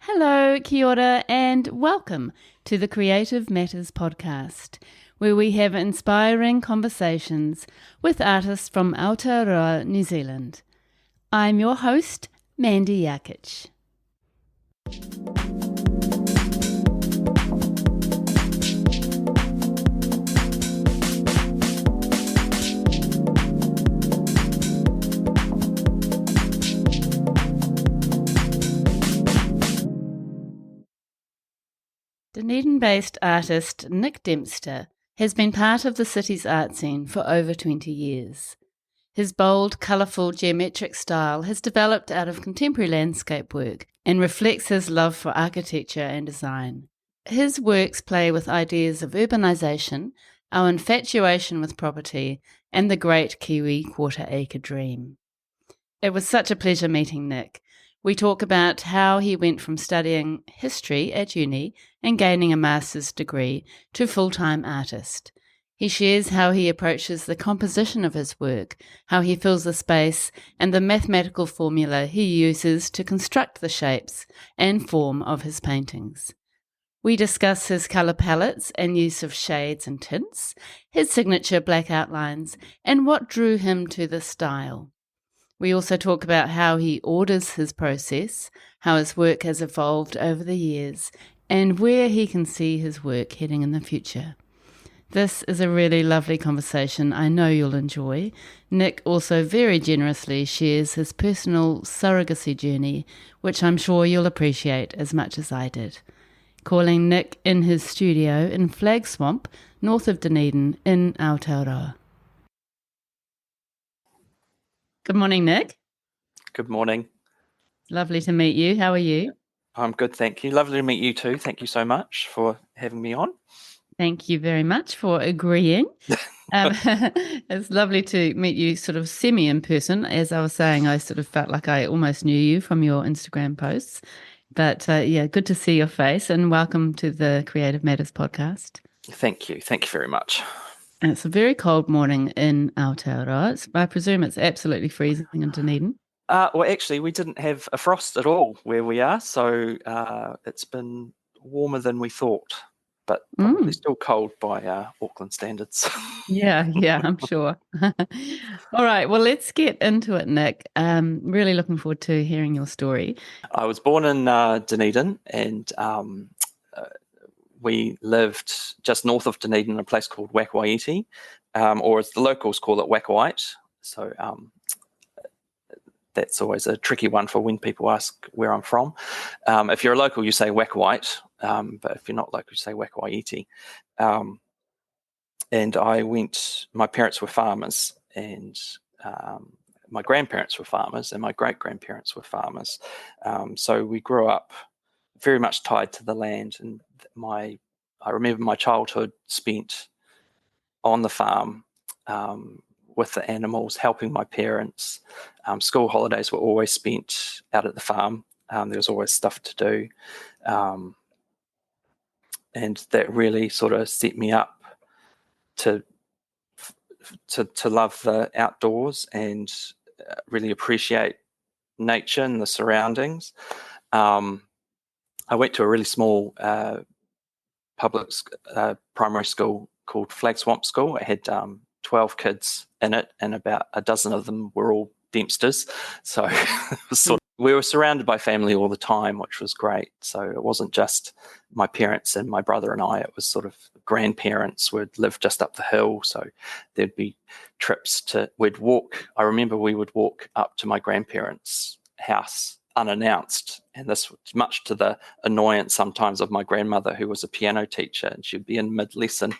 Hello, kia ora, and welcome to the Creative Matters podcast, where we have inspiring conversations with artists from Aotearoa, New Zealand. I'm your host, Mandy Jakic. Dunedin-based artist Nic Dempster has been part of the city's art scene for over 20 years. His bold, colourful, geometric style has developed out of contemporary landscape work and reflects his love for architecture and design. His works play with ideas of urbanisation, our infatuation with property, and the great kiwi quarter-acre dream. It was such a pleasure meeting Nic. We talk about how he went from studying history at uni and gaining a master's degree to full-time artist. He shares how he approaches the composition of his work, how he fills the space, and the mathematical formula he uses to construct the shapes and form of his paintings. We discuss his colour palettes and use of shades and tints, his signature black outlines, and what drew him to this style. We also talk about how he orders his process, how his work has evolved over the years, and where he can see his work heading in the future. This is a really lovely conversation I know you'll enjoy. Nic also very generously shares his personal surrogacy journey, which I'm sure you'll appreciate as much as I did. Calling Nic in his studio in Flag Swamp, north of Dunedin in Aotearoa. Good morning, Nic. Good morning. Lovely to meet you. How are you? I'm good, thank you. Lovely to meet you too. Thank you so much for having me on. Thank you very much for agreeing. It's lovely to meet you sort of semi in person. As I was saying, I sort of felt like I almost knew you from your Instagram posts. But yeah, good to see your face and welcome to the Creative Matters podcast. Thank you. Thank you very much. And it's a very cold morning in Aotearoa. I presume it's absolutely freezing in Dunedin. Well, actually, we didn't have a frost at all where we are, so it's been warmer than we thought, but probably still cold by Auckland standards. Yeah, I'm sure. All right, well, let's get into it, Nic. Really looking forward to hearing your story. I was born in Dunedin, and we lived just north of Dunedin in a place called Wakawaiti, or as the locals call it, Wakawite. So that's always a tricky one for when people ask where I'm from. If you're a local, you say Wakawite, but if you're not local, you say Wakawaiti. And my parents were farmers, and my grandparents were farmers, and my great-grandparents were farmers. So we grew up very much tied to the land, and I remember my childhood spent on the farm with the animals, helping my parents. School holidays were always spent out at the farm. There was always stuff to do, and that really sort of set me up to love the outdoors and really appreciate nature and the surroundings. I went to a really small public primary school called Flag Swamp School. It had 12 kids in it, and about a dozen of them were all Dempsters. So it was we were surrounded by family all the time, which was great. So it wasn't just my parents and my brother and I. It was sort of grandparents would live just up the hill. So there'd be trips we'd walk. I remember we would walk up to my grandparents' house unannounced, and this was much to the annoyance sometimes of my grandmother, who was a piano teacher, and she'd be in mid-lesson,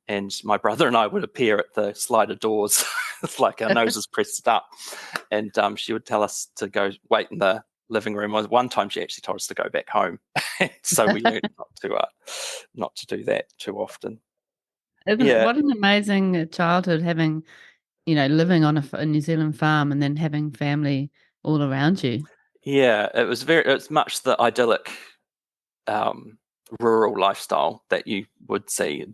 and my brother and I would appear at the slider doors with like our noses pressed up, and she would tell us to go wait in the living room. One time she actually told us to go back home, so we learned not to do that too often. What an amazing childhood, having, living on a New Zealand farm and then having family all around you. Yeah, it's much the idyllic rural lifestyle that you would see,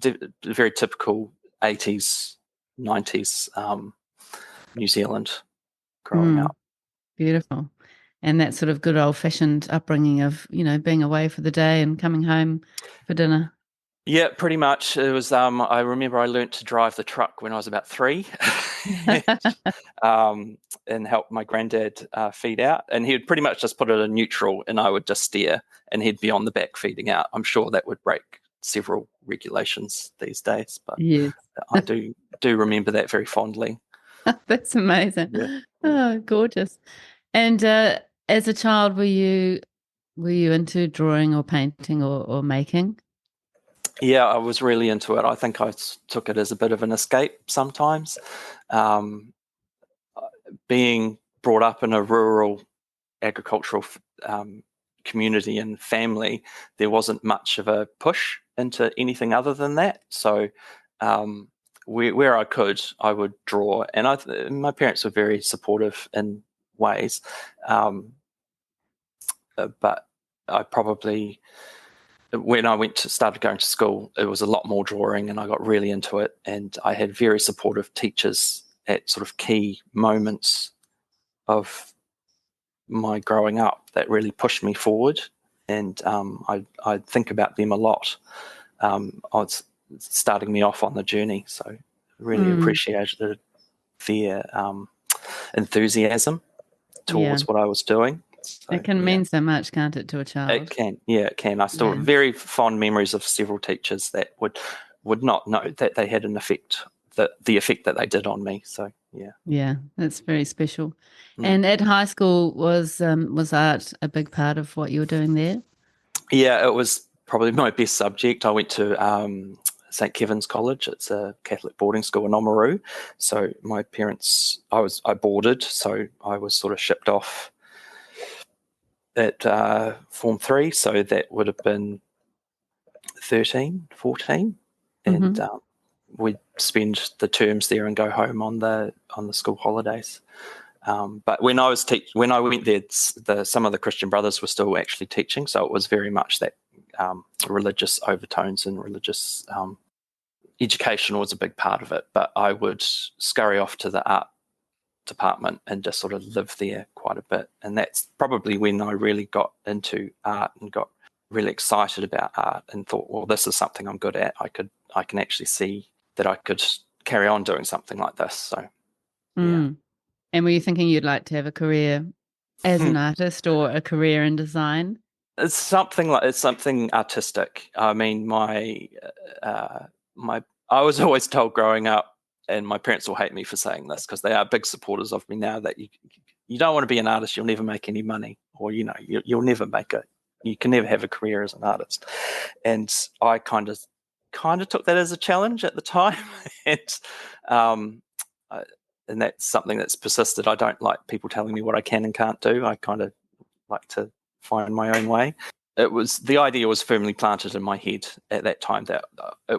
very typical 80s, 90s New Zealand growing up. Beautiful. and that sort of good old-fashioned upbringing of, being away for the day and coming home for dinner. Yeah, pretty much. It was. I remember I learnt to drive the truck when I was about 3, and, and helped my granddad feed out. And he'd pretty much just put it in neutral, and I would just steer, and he'd be on the back feeding out. I'm sure that would break several regulations these days, but Yes. I do remember that very fondly. That's amazing. Yeah. Oh, gorgeous. And as a child, were you into drawing or painting or making? Yeah, I was really into it. I think I took it as a bit of an escape sometimes. Um, Being brought up in a rural agricultural community and family, there wasn't much of a push into anything other than that. So where I could, I would draw. And my parents were very supportive in ways. But I probably, when I started going to school, it was a lot more drawing, and I got really into it. And I had very supportive teachers at sort of key moments of my growing up that really pushed me forward. And I think about them a lot. It's starting me off on the journey. So really appreciated their enthusiasm Yeah. towards what I was doing. So, It can yeah. mean so much, can't it, to a It child? can, yeah, it can. I still have Yeah. very fond memories of several teachers that would not know that they had an effect, the effect that they did on me. So yeah. Yeah, that's very special. Mm. And at high school, was art a big part of what you were doing there? Yeah, it was probably my best subject. I went to St. Kevin's College. It's a Catholic boarding school in Oamaru. So my parents, I boarded, so I was sort of shipped off at Form 3. So that would have been 13, 14. And Mm-hmm. we'd spend the terms there and go home on the school holidays. But when I went there, some of the Christian brothers were still actually teaching, so it was very much that religious overtones and religious education was a big part of it. But I would scurry off to the art department and just sort of live there quite a bit, and that's probably when I really got into art and got really excited about art and thought, well, this is something I'm good at. I can actually see that I could carry on doing something like this. So yeah. Mm. And were you thinking you'd like to have a career as an artist or a career in design? It's something artistic. I mean, my I was always told growing up, and my parents will hate me for saying this because they are big supporters of me now, that you don't want to be an artist, you'll never make any money, or you'll never make it. You can never have a career as an artist. And I kind of took that as a challenge at the time, and um, I, and that's something that's persisted. I don't like people telling me what I can and can't do. I kind of like to find my own way. The idea was firmly planted in my head at that time that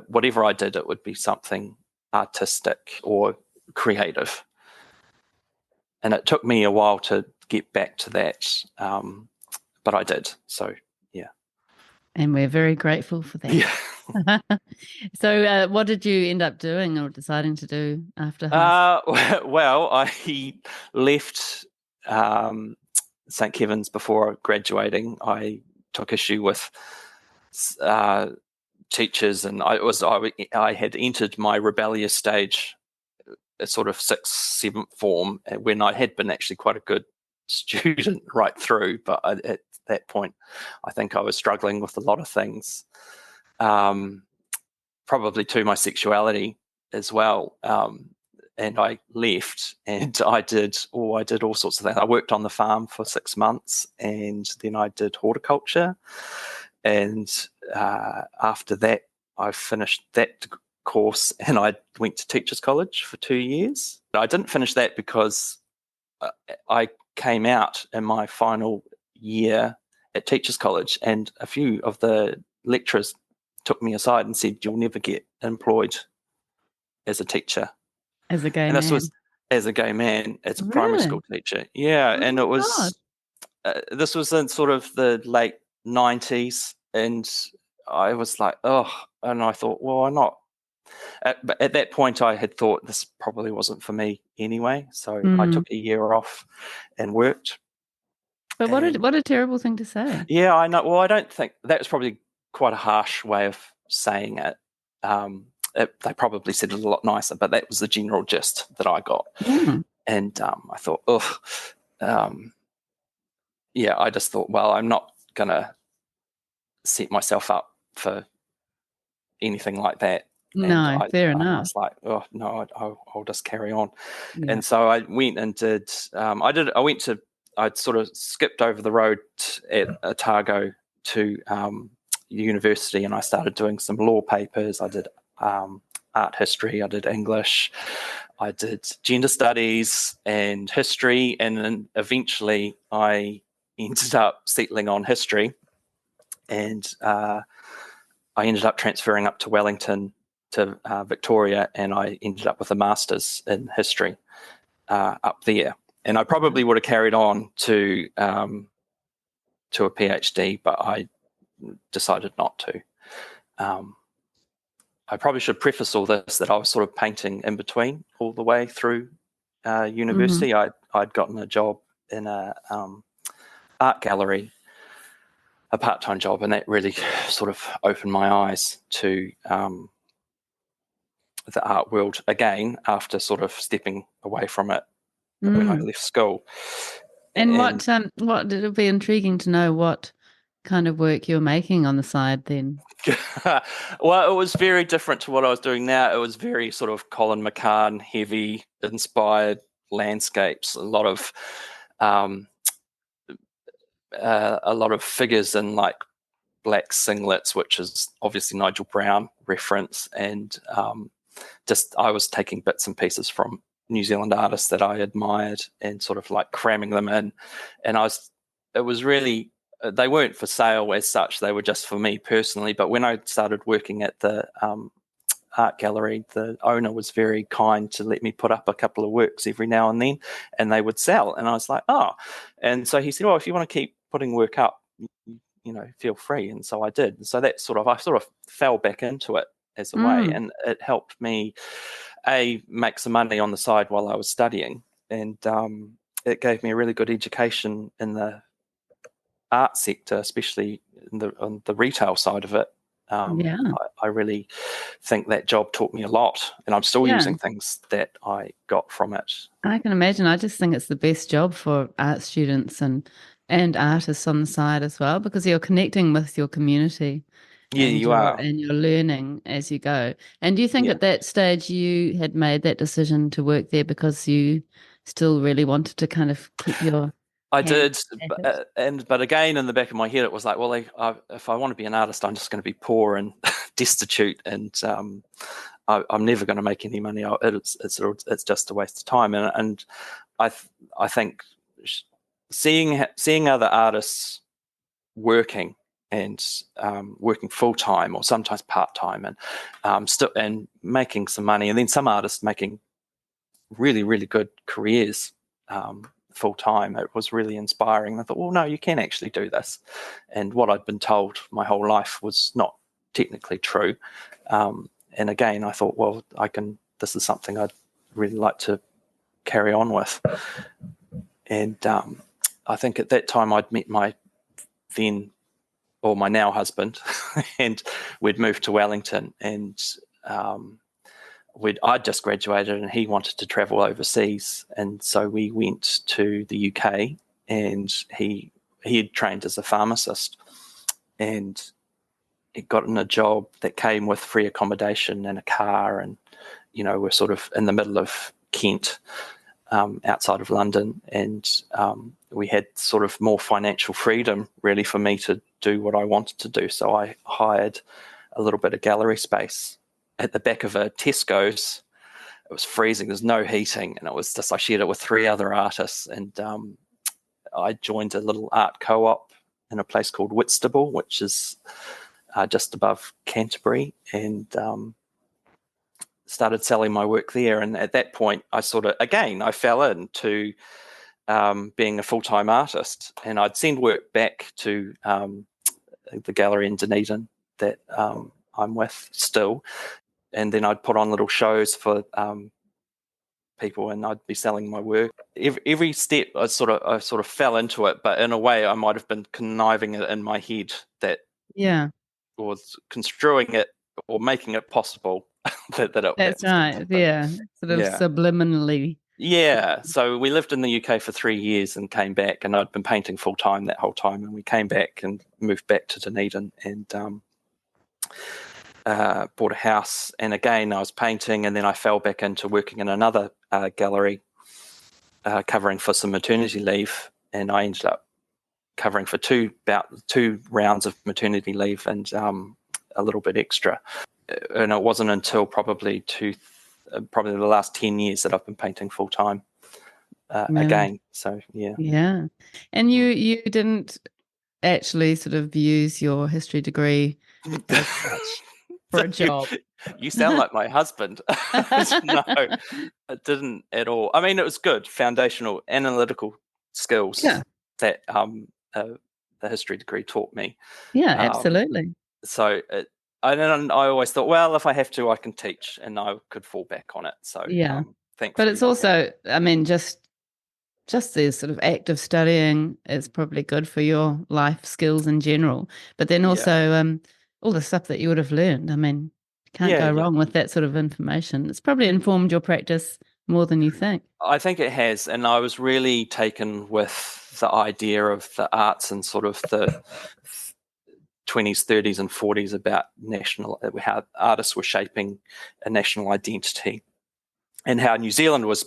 whatever I did, it would be something artistic or creative. And it took me a while to get back to that, but I did. So yeah. And we're very grateful for that. Yeah. So, what did you end up doing or deciding to do after high school? Well, I left St. Kevin's before graduating. I took issue with teachers, and I had entered my rebellious stage, a sort of 6th, 7th form, when I had been actually quite a good student right through. But at that point, I think I was struggling with a lot of things, probably to my sexuality as well. And I left, and I did all sorts of things. I worked on the farm for 6 months, and then I did horticulture. And after that, I finished that course, and I went to Teachers College for 2 years. I didn't finish that because I came out in my final year at Teachers College, and a few of the lecturers took me aside and said, "You'll never get employed as a teacher." As a gay And this was man? as a gay man, as a primary Really? school teacher. Yeah, Oh and my God. this was in sort of the late 90s, and I was like, oh, and I thought, well, why not? But at that point, I had thought this probably wasn't for me anyway, so I Mm. took a year off and worked. But And what a terrible thing to say. yeah, I know. Well, I don't think that was probably quite a harsh way of saying it. They probably said it a lot nicer, but that was the general gist that I got. Mm. And I thought, oh, yeah, I just thought, well, I'm not going to set myself up for anything like that. And No, fair I enough. was like, oh no, I'll just carry on. Yeah. And so I went and did. I'd sort of skipped over the road at Otago to university, and I started doing some law papers. I did art history. I did English. I did gender studies and history, and then eventually I ended up settling on history, and I ended up transferring up to Wellington to Victoria, and I ended up with a master's in history up there. And I probably would have carried on to a PhD, but I decided not to. I probably should preface all this that I was sort of painting in between all the way through university. Mm-hmm. I'd gotten a job in a art gallery, a part-time job, and that really sort of opened my eyes to the art world again after sort of stepping away from it when I Mm. left school. And And what did it be intriguing to know what kind of work you're making on the side then? well, it was very different to what I was doing now. It was very sort of Colin McCann heavy inspired landscapes, um, a lot of figures in like black singlets, which is obviously Nigel Brown reference, and just I was taking bits and pieces from New Zealand artists that I admired and sort of like cramming them in. And it was really, they weren't for sale as such. They were just for me personally. But when I started working at the art gallery, the owner was very kind to let me put up a couple of works every now and then, and they would sell. And I was like, oh. And so he said, well, if you want to keep putting work up, feel free. And so I did. And so I sort of fell back into it as a way, Mm. and it helped me make some money on the side while I was studying, and it gave me a really good education in the art sector, especially on the retail side of it. Yeah. I really think that job taught me a lot, and I'm still Yeah. using things that I got from it. I can imagine. I just think it's the best job for art students and artists on the side as well, because you're connecting with your community Yeah, you are. and you're learning as you go. And do you think Yeah, at that stage you had made that decision to work there because you still really wanted to kind of keep your I hand did, at it? but again, in the back of my head, it was like, well, if I want to be an artist, I'm just going to be poor and destitute, and I'm never going to make any money. It's just a waste of time, and I think seeing other artists working and working full time or sometimes part time, and still and making some money, and then some artists making really really good careers full time. It was really inspiring. I thought, well, no, you can actually do this, and what I'd been told my whole life was not technically true. And again, I thought, well, I can. This is something I'd really like to carry on with. And I think at that time I'd met my then or my now husband, and we'd moved to Wellington, and I'd just graduated, and he wanted to travel overseas, and so we went to the UK, and he had trained as a pharmacist, and he got in a job that came with free accommodation and a car, and we're sort of in the middle of Kent, outside of London, and we had sort of more financial freedom really for me to do what I wanted to do. So I hired a little bit of gallery space at the back of a Tesco's. It was freezing, there's no heating, and it was just I shared it with 3 other artists, and I joined a little art co-op in a place called Whitstable, which is just above Canterbury, and started selling my work there. And at that point, I fell into being a full-time artist, and I'd send work back to the gallery in Dunedin that I'm with still, and then I'd put on little shows for people, and I'd be selling my work. Every step I sort of fell into it, but in a way I might have been conniving it in my head that was construing it or making it possible that That's was going to right. happen. Yeah, sort of subliminally. Yeah, so we lived in the UK for 3 years and came back, and I'd been painting full time that whole time, and we came back and moved back to Dunedin and bought a house. And again, I was painting, and then I fell back into working in another gallery, covering for some maternity leave, and I ended up covering for about two rounds of maternity leave and a little bit extra. And it wasn't until probably the last 10 years that I've been painting full time again. So yeah. And you didn't actually sort of use your history degree as such for a job. You sound like my husband. No, it didn't at all. I mean, it was good foundational analytical skills that the history degree taught me. Yeah, absolutely. So I always thought, well, if I have to, I can teach, and I could fall back on it. So thankfully. But it's also, I mean, just the sort of act of studying is probably good for your life skills in general. But then also all the stuff that you would have learned. I mean, you can't go wrong with that sort of information. It's probably informed your practice more than you think. I think it has, and I was really taken with the idea of the arts and sort of the 20s, 30s, and 40s about how artists were shaping a national identity, and how New Zealand was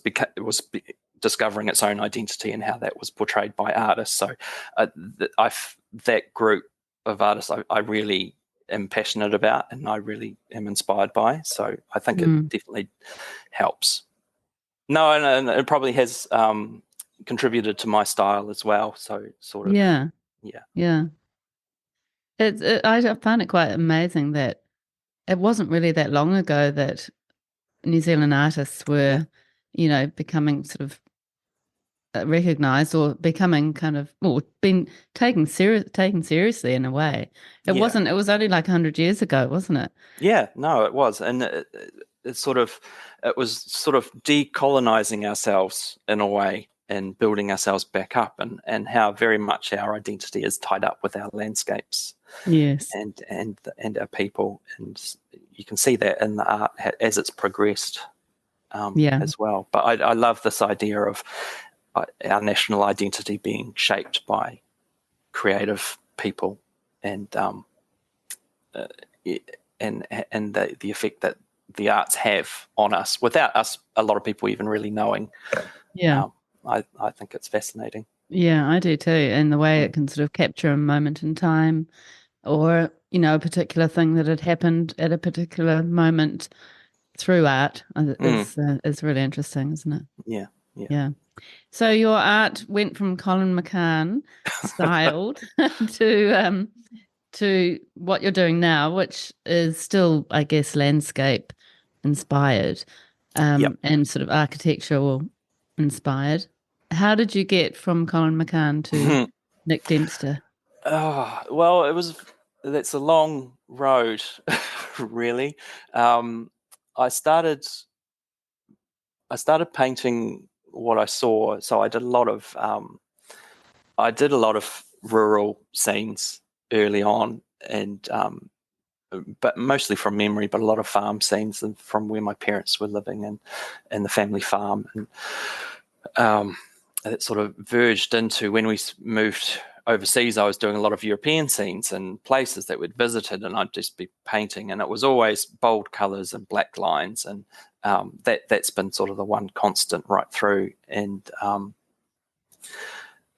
discovering its own identity, and how that was portrayed by artists. So that group of artists I really am passionate about, and I really am inspired by. So I think it definitely helps. No, and it probably has contributed to my style as well. So sort of. Yeah. I find it quite amazing that it wasn't really that long ago that New Zealand artists were, becoming sort of recognised or becoming kind of, being taken seriously in a way. It wasn't. It was only like 100 years ago, wasn't it? Yeah, no, it was, and it was sort of decolonizing ourselves in a way and building ourselves back up, and how very much our identity is tied up with our landscapes. Yes, and our people, and you can see that in the art as it's progressed as well. But I love this idea of our national identity being shaped by creative people, and the effect that the arts have on us without us, a lot of people even really knowing. I think it's fascinating. Yeah, I do too. And the way it can sort of capture a moment in time, or a particular thing that had happened at a particular moment through art is really interesting, isn't it? Yeah. So your art went from Colin McCann styled to what you're doing now, which is still, I guess, landscape inspired and sort of architectural inspired. How did you get from Colin McCann to Nic Dempster? Well, that's a long road, really. I started painting what I saw. So I did a lot of rural scenes early on, and but mostly from memory, but a lot of farm scenes and from where my parents were living and the family farm. And it sort of verged into, when we moved overseas, I was doing a lot of European scenes and places that we'd visited, and I'd just be painting, and it was always bold colours and black lines, and that's been sort of the one constant right through. And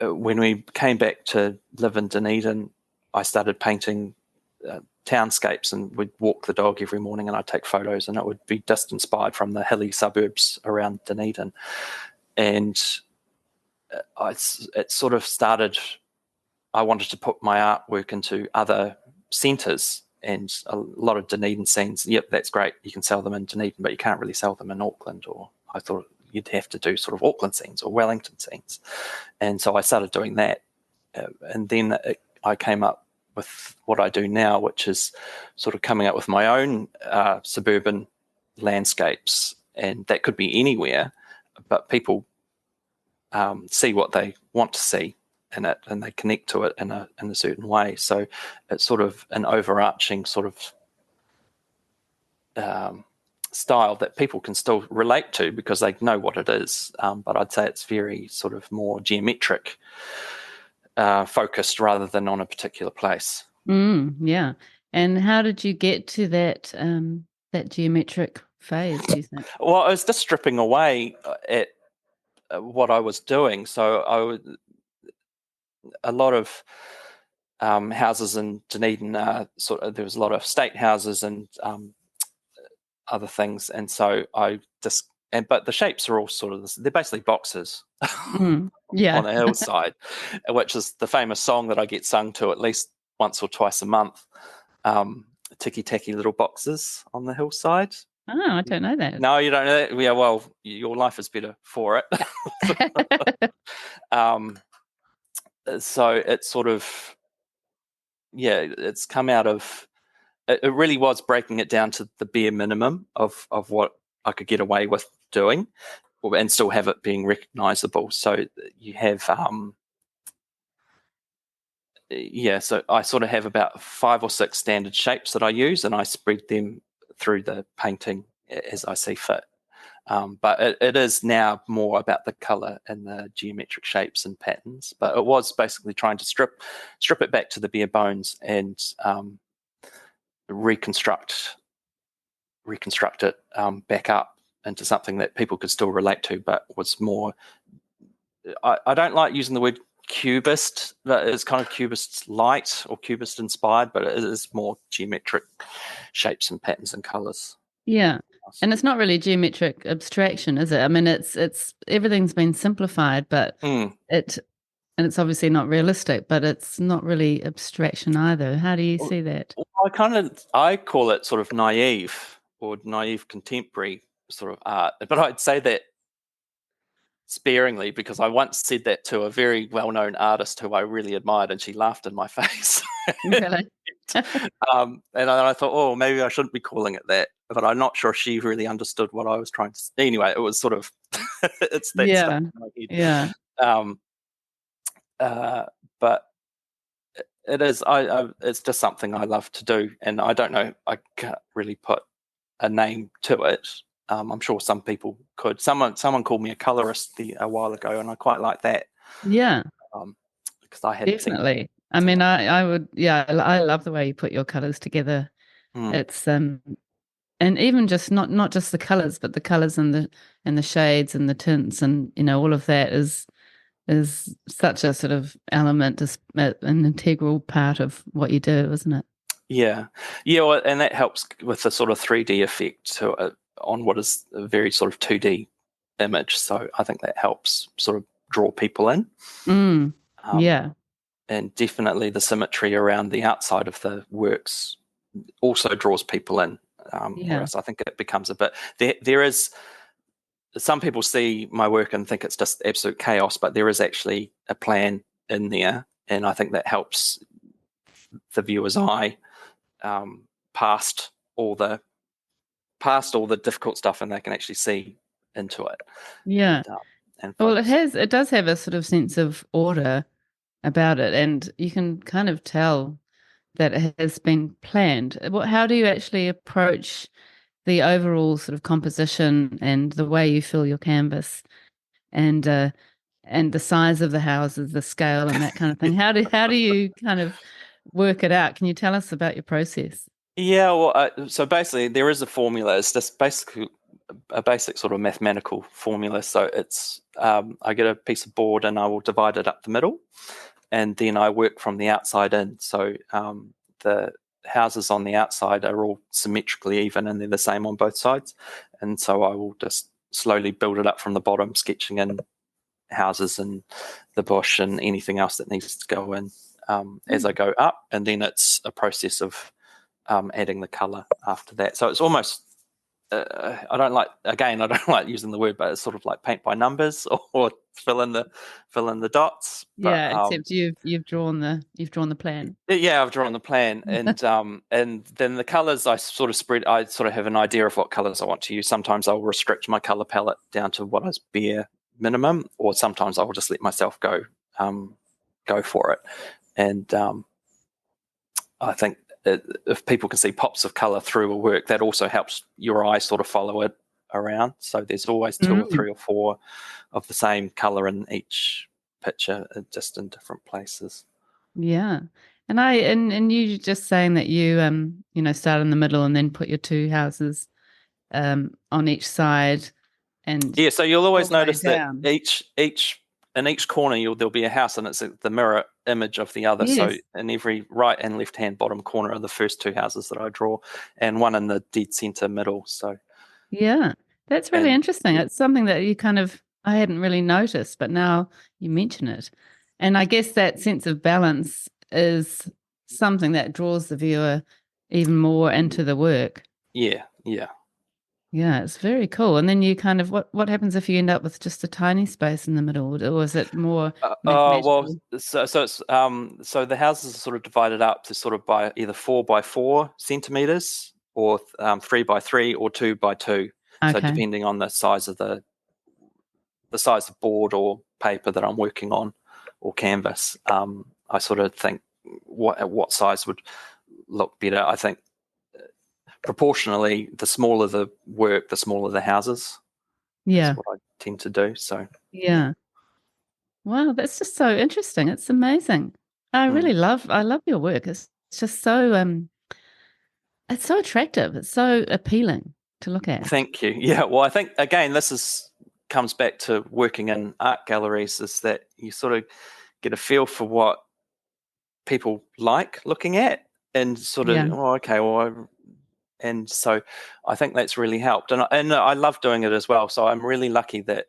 when we came back to live in Dunedin, I started painting townscapes, and we'd walk the dog every morning, and I'd take photos, and it would be just inspired from the hilly suburbs around Dunedin. And it sort of started, I wanted to put my artwork into other centres, and a lot of Dunedin scenes. Yep, that's great. You can sell them in Dunedin, but you can't really sell them in Auckland. Or I thought you'd have to do sort of Auckland scenes or Wellington scenes. And so I started doing that. And then I came up with what I do now, which is sort of coming up with my own suburban landscapes. And that could be anywhere. but people see what they want to see in it, and they connect to it in a certain way. So it's sort of an overarching sort of style that people can still relate to because they know what it is. But I'd say it's very sort of more geometric focused rather than on a particular place. Yeah. And how did you get to that that geometric phase, do you think? Well, I was just stripping away at what I was doing. So a lot of houses in Dunedin, there was a lot of state houses and other things, and so but the shapes are all sort of they're basically boxes Yeah. on a hillside, which is the famous song that I get sung to at least once or twice a month. Ticky tacky little boxes on the hillside. Oh, I don't know that. No, you don't know that? Yeah, well, your life is better for it. So it's sort of, it's come out of, it really was breaking it down to the bare minimum of what I could get away with doing and still have it being recognizable. So you have, so I sort of have about 5 or 6 standard shapes that I use, and I spread them through the painting as I see fit. But it is now more about the colour and the geometric shapes and patterns. But it was basically trying to strip it back to the bare bones and reconstruct it back up into something that people could still relate to, but was more. I don't like using the word cubist. It's kind of cubist light or cubist inspired, but it is more geometric shapes and patterns and colours. Yeah. And it's not really geometric abstraction, is it? I mean, it's everything's been simplified, but it's obviously not realistic, but it's not really abstraction either. How do you see that? I call it sort of naive or naive contemporary sort of art, but I'd say that sparingly because I once said that to a very well-known artist who I really admired, and she laughed in my face. Really? And I thought, oh, maybe I shouldn't be calling it that, but I'm not sure she really understood what I was trying to say. Anyway, it was sort of it's that stuff in my head. Yeah. But it is. It's just something I love to do, and I don't know. I can't really put a name to it. I'm sure some people could. Someone called me a colorist a while ago, and I quite like that. Yeah. Because I hadn't definitely. I mean, I would. Yeah, I love the way you put your colors together. It's and even just not just the colors, but the colors and the shades and the tints and all of that is such a sort of element, an integral part of what you do, isn't it? Yeah, well, and that helps with the sort of 3D effect on what is a very sort of 2D image. So I think that helps sort of draw people in. Yeah. And definitely the symmetry around the outside of the works also draws people in. Whereas I think it becomes a bit, there is, some people see my work and think it's just absolute chaos, but there is actually a plan in there. And I think that helps the viewer's eye past all the difficult stuff, and they can actually see into it. Yeah. And well, it does have a sort of sense of order about it, and you can kind of tell that it has been planned. How do you actually approach the overall sort of composition and the way you fill your canvas and the size of the houses, the scale and that kind of thing? How do you kind of work it out? Can you tell us about your process? Yeah, well, so basically there is a formula. It's just basically a basic sort of mathematical formula. So it's I get a piece of board and I will divide it up the middle, and then I work from the outside in. So the houses on the outside are all symmetrically even, and they're the same on both sides. And so I will just slowly build it up from the bottom, sketching in houses and the bush and anything else that needs to go in as I go up. And then it's a process of adding the colour after that. So it's almost I don't like, again, I don't like using the word, but it's sort of like paint by numbers, or fill in the dots. But Yeah, except you've drawn the plan. yeah, I've drawn the plan, and then the colors I sort of spread. I sort of have an idea of what colors I want to use. Sometimes I'll restrict my color palette down to what is bare minimum, or sometimes I will just let myself go for it. And I think if people can see pops of color through a work, that also helps your eye sort of follow it around. So there's always two or Mm. three or four of the same color in each picture, just in different places. Yeah. And you just saying that you start in the middle and then put your two houses on each side and Yeah, so you'll all always the way notice that down. each in each corner there'll be a house, and it's the mirror image of the other. So Yes. in every right and left hand bottom corner are the first two houses that I draw, and one in the dead center middle. So Yeah. That's really and interesting. It's something that I hadn't really noticed, but now you mention it. And I guess that sense of balance is something that draws the viewer even more into the work. yeah, yeah. Yeah, it's very cool. And then you kind of what happens if you end up with just a tiny space in the middle, or is it more Well, mathematical? so the houses are sort of divided up to sort of by either 4 by 4 centimeters, or 3 by 3, or 2 by 2. So Okay. depending on the size of the size of board or paper that I'm working on, or canvas, I sort of think what size would look better. I think proportionally, the smaller the work, the smaller the houses. Is Yeah. what I tend to do. So yeah. Yeah. Wow, that's just so interesting. It's amazing. Mm. I love your work. It's just so it's so attractive. It's so appealing to look at. Thank you. Yeah. Well, I think again, this is comes back to working in art galleries, is that you sort of get a feel for what people like looking at, and sort of, Yeah. oh, okay, well, and so I think that's really helped, and I love doing it as well. So I'm really lucky that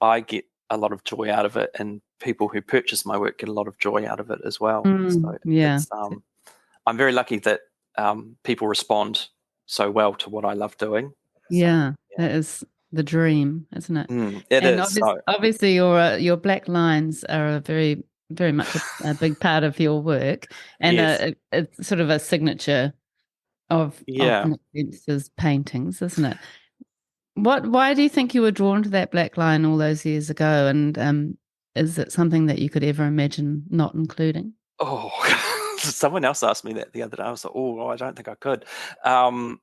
I get a lot of joy out of it, and people who purchase my work get a lot of joy out of it as well. So Yeah. it's I'm very lucky that people respond so well to what I love doing. So Yeah. yeah. That is the dream, isn't it? It And is. So obviously your black lines are a very much a big part of your work and yes, it's sort of a signature of yeah. Nic Dempster's paintings, isn't it? Why do you think you were drawn to that black line all those years ago? And is it something that you could ever imagine not including? Oh, someone else asked me that the other day. I was like, oh, I don't think I could. Um,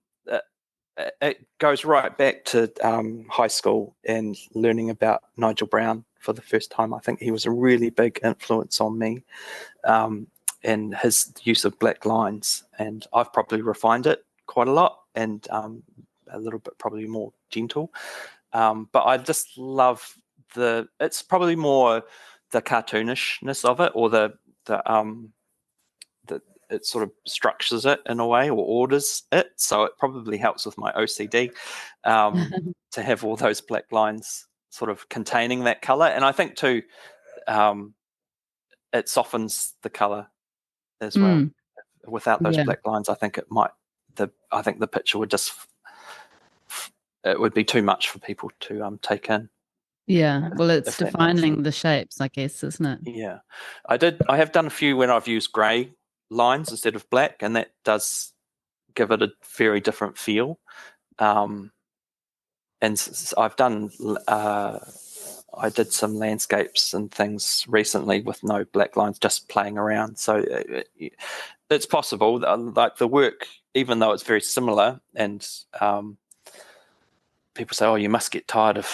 it, it goes right back to high school and learning about Nigel Brown for the first time. I think he was a really big influence on me, um, and his use of black lines. And I've probably refined it quite a lot, and a little bit probably more gentle. But I just love it's probably more the cartoonishness of it, or the that it sort of structures it in a way, or orders it. So it probably helps with my OCD, to have all those black lines sort of containing that color. And I think too, um, it softens the color as well. Mm, Without those yeah. black lines, I think I think the picture would just it would be too much for people to take in, Yeah. Well, it's if that makes sense. defining the shapes, I guess, isn't it? Yeah, I have done a few when I've used grey lines instead of black, and that does give it a very different feel. Um, and I've done. I did some landscapes and things recently with no black lines, just playing around. So it's possible. Like the work, even though it's very similar, and people say, "Oh, you must get tired of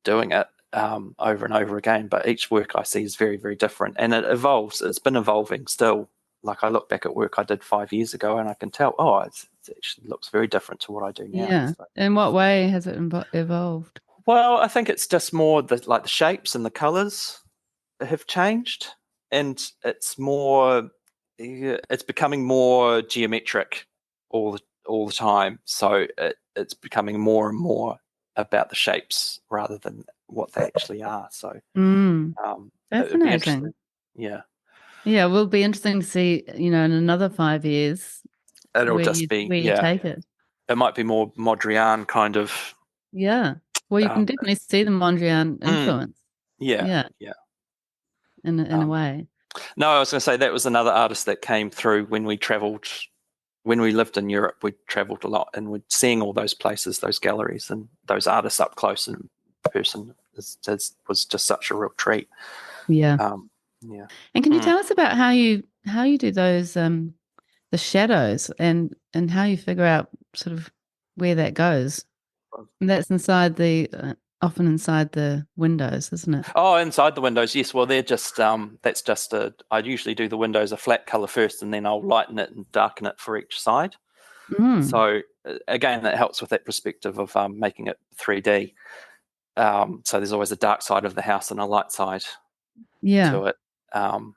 doing it over and over again." But each work I see is very, very different, and it evolves. It's been evolving still. Like I look back at work I did 5 years ago, and I can tell, oh, it actually looks very different to what I do now. Yeah. So, In what way has it evolved? well, I think it's just more the shapes and the colours have changed, and it's more. It's becoming more geometric all the time. So it's becoming more and more about the shapes rather than what they actually are. So Mm, it would be interesting. fascinating. Yeah, Yeah, will be interesting to see, in another 5 years it'll just be where you yeah. take it. it might be more Mondrian kind of. Yeah. Well, you can Um, definitely see the Mondrian mm, influence. yeah, Yeah, yeah. in a Um, way. no, I was going to say that was another artist that came through when we travelled. When we lived in Europe, we travelled a lot, and we're seeing all those places, those galleries, and those artists up close and in person was just such a real treat. Yeah. Yeah. And can you Mm. tell us about how you do those the shadows and how you figure out sort of where that goes? And that's inside the often inside the windows, isn't it? Oh, inside the windows, yes. Well, they're just that's just a. I usually do the windows a flat color first, and then I'll lighten it and darken it for each side. Mm. So again, that helps with that perspective of making it 3D. So there's always a dark side of the house and a light side Yeah. to it. Um,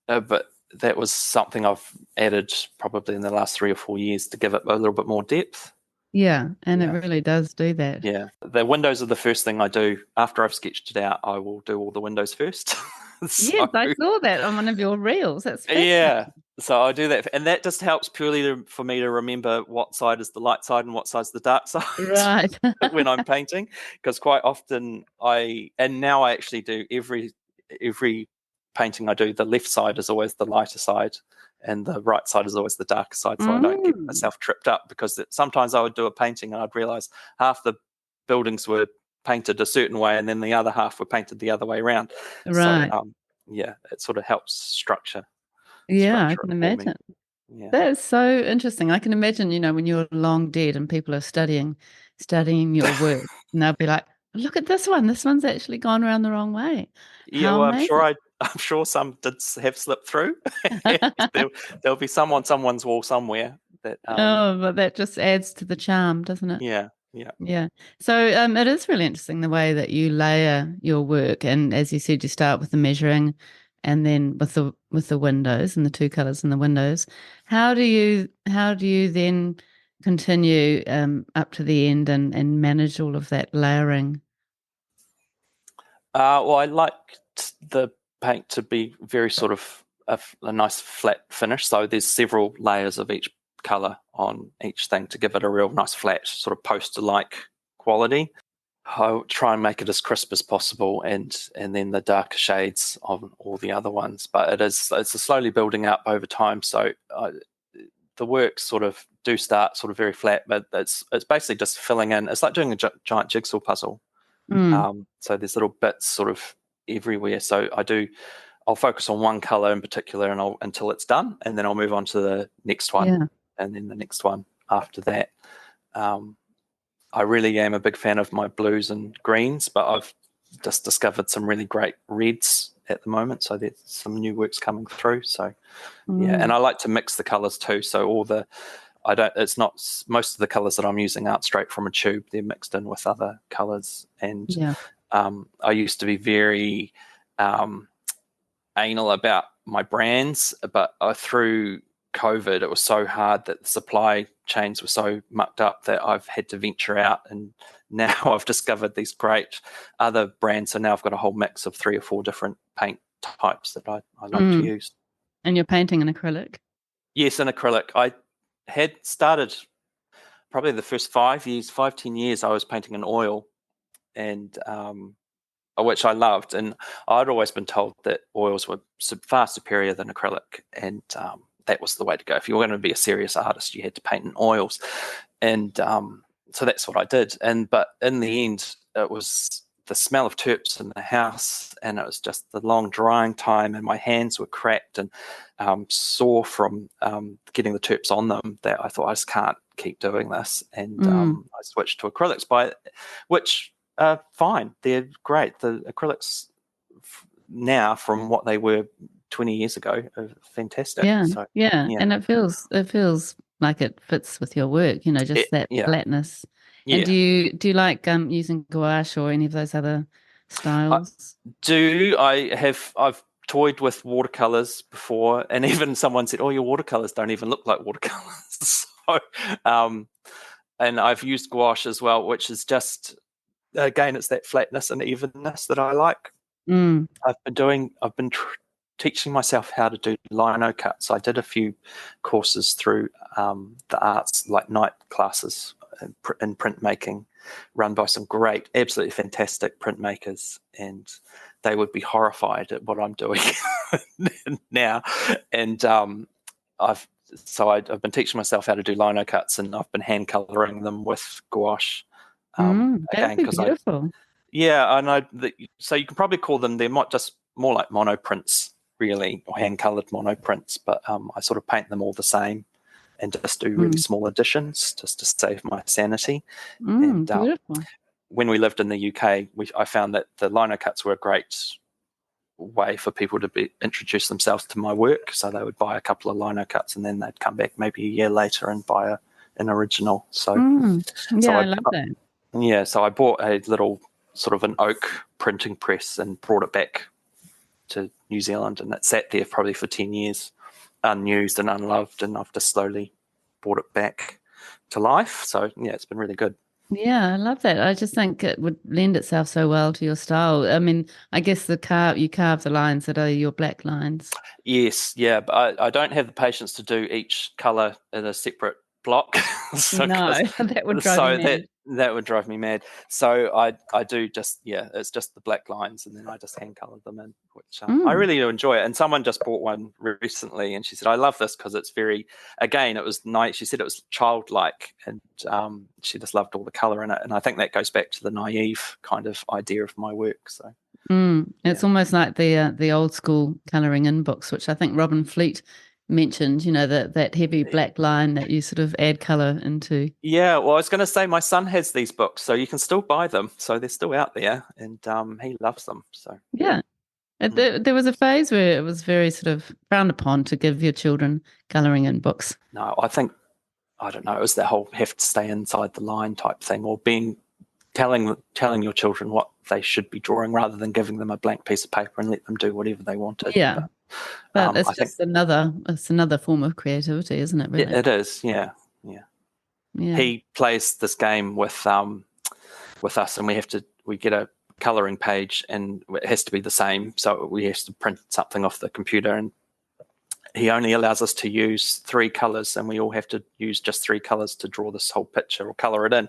but that was something I've added probably in the last 3 or 4 years to give it a little bit more depth. Yeah. And it Yeah. really does do that. Yeah. The windows are the first thing I do. After I've sketched it out, I will do all the windows first. Yes, So, I saw that on one of your reels. That's yeah. fascinating. So I do that. And that just helps purely for me to remember what side is the light side and what side's the dark side Right. when I'm painting. Because quite often and now I actually do every painting I do, the left side is always the lighter side and the right side is always the darker side, so I don't get Mm. myself tripped up, because sometimes I would do a painting and I'd realize half the buildings were painted a certain way and then the other half were painted the other way around. So Right. yeah, it sort of helps structure Yeah, I it can for me. imagine. Yeah. That is so interesting. I can imagine, when you're long dead and people are studying your work, and they'll be like, look at this one. This one's actually gone around the wrong way. Yeah, How well, amazing. I'm sure some did have slipped through. there, there'll be some on someone's wall somewhere that Oh, but that just adds to the charm, doesn't it? yeah, yeah. Yeah. So it is really interesting the way that you layer your work. And as you said, you start with the measuring and then with the windows and the two colors in the windows. How do you then continue up to the end and manage all of that layering? Well, I like the paint to be very sort of a nice flat finish. So there's several layers of each color on each thing to give it a real nice flat sort of poster-like quality. I'll try and make it as crisp as possible, and then the darker shades on all the other ones. But it's a slowly building up over time. So the works sort of do start sort of very flat, but it's basically just filling in. It's like doing a giant jigsaw puzzle. Mm, So there's little bits sort of everywhere. So I'll focus on one color in particular, and until it's done, and then I'll move on to the next one, yeah. and then the next one after that. Um, I really am a big fan of my blues and greens, but I've just discovered some really great reds at the moment. So there's some new works coming through. So yeah, and Mm, I like to mix the colors too. So it's not, most of the colors that I'm using aren't straight from a tube. They're mixed in with other colors. And yeah. I used to be very um, anal about my brands, but through COVID, it was so hard that the supply chains were so mucked up that I've had to venture out. And now I've discovered these great other brands. So now I've got a whole mix of 3 or 4 different paint types that I like to Mm. use. And you're painting in acrylic? Yes, in acrylic. I had started probably the first 10 years, I was painting in oil, and which I loved. And I'd always been told that oils were far superior than acrylic, and that was the way to go. If you were going to be a serious artist, you had to paint in oils, and so that's what I did. But in the end, it was the smell of terps in the house, and it was just the long drying time, and my hands were cracked and sore from getting the terps on them, that I thought I just can't keep doing this, and Mm. I switched to acrylics, which fine, they're great. The acrylics now, from what they were 20 years ago, are fantastic. Yeah, So yeah. yeah, And it feels like it fits with your work, just that yeah, flatness. And yeah. do you like using gouache or any of those other I styles? do. I've toyed with watercolors before, and even someone said, "Oh, your watercolors don't even look like watercolors." So, um, and I've used gouache as well, which is just, again, it's that flatness and evenness that I like. Mm. I've been teaching myself how to do lino cuts. I did a few courses through the arts, like night classes in printmaking, run by some great, absolutely fantastic printmakers, and they would be horrified at what I'm doing now. And I've been teaching myself how to do lino cuts, and I've been hand colouring them with gouache. That Again, would be because beautiful. I know that. So you can probably call them, they're not just more like monoprints, really, or hand coloured monoprints, but I sort of paint them all the same and just do really small additions just to save my sanity. And Beautiful. when we lived in the UK, I found that the lino cuts were a great way for people to introduce themselves to my work. So they would buy a couple of lino cuts and then they'd come back maybe a year later and buy an original. So, I love that. Yeah, so I bought a little sort of an oak printing press and brought it back to New Zealand, and it sat there probably for 10 years, unused and unloved, and I've just slowly brought it back to life. So, yeah, it's been really good. Yeah, I love that. I just think it would lend itself so well to your style. I mean, I guess you carve the lines that are your black lines. Yes, yeah, but I don't have the patience to do each colour in a separate block. No, that would drive you mad. That would drive me mad. So I do it's just the black lines, and then I just hand colour them in, which I really do enjoy it. And someone just bought one recently, and she said, "I love this because it's very." Again, it was nice. She said it was childlike, and she just loved all the colour in it. And I think that goes back to the naive kind of idea of my work. So. It's almost like the old school colouring in books, which I think Robin Fleet mentioned, that heavy black line that you sort of add colour into. Yeah, well, I was going to say my son has these books, so you can still buy them. So they're still out there, and he loves them. So yeah. There was a phase where it was very sort of frowned upon to give your children colouring in books. No, I don't know, it was that whole have to stay inside the line type thing, or telling your children what they should be drawing rather than giving them a blank piece of paper and let them do whatever they wanted. Yeah. But it's another form of creativity, isn't it, really? It is, yeah. He plays this game with us, and we get a colouring page, and it has to be the same. So we have to print something off the computer, and he only allows us to use 3 colours, and we all have to use just 3 colours to draw this whole picture or colour it in.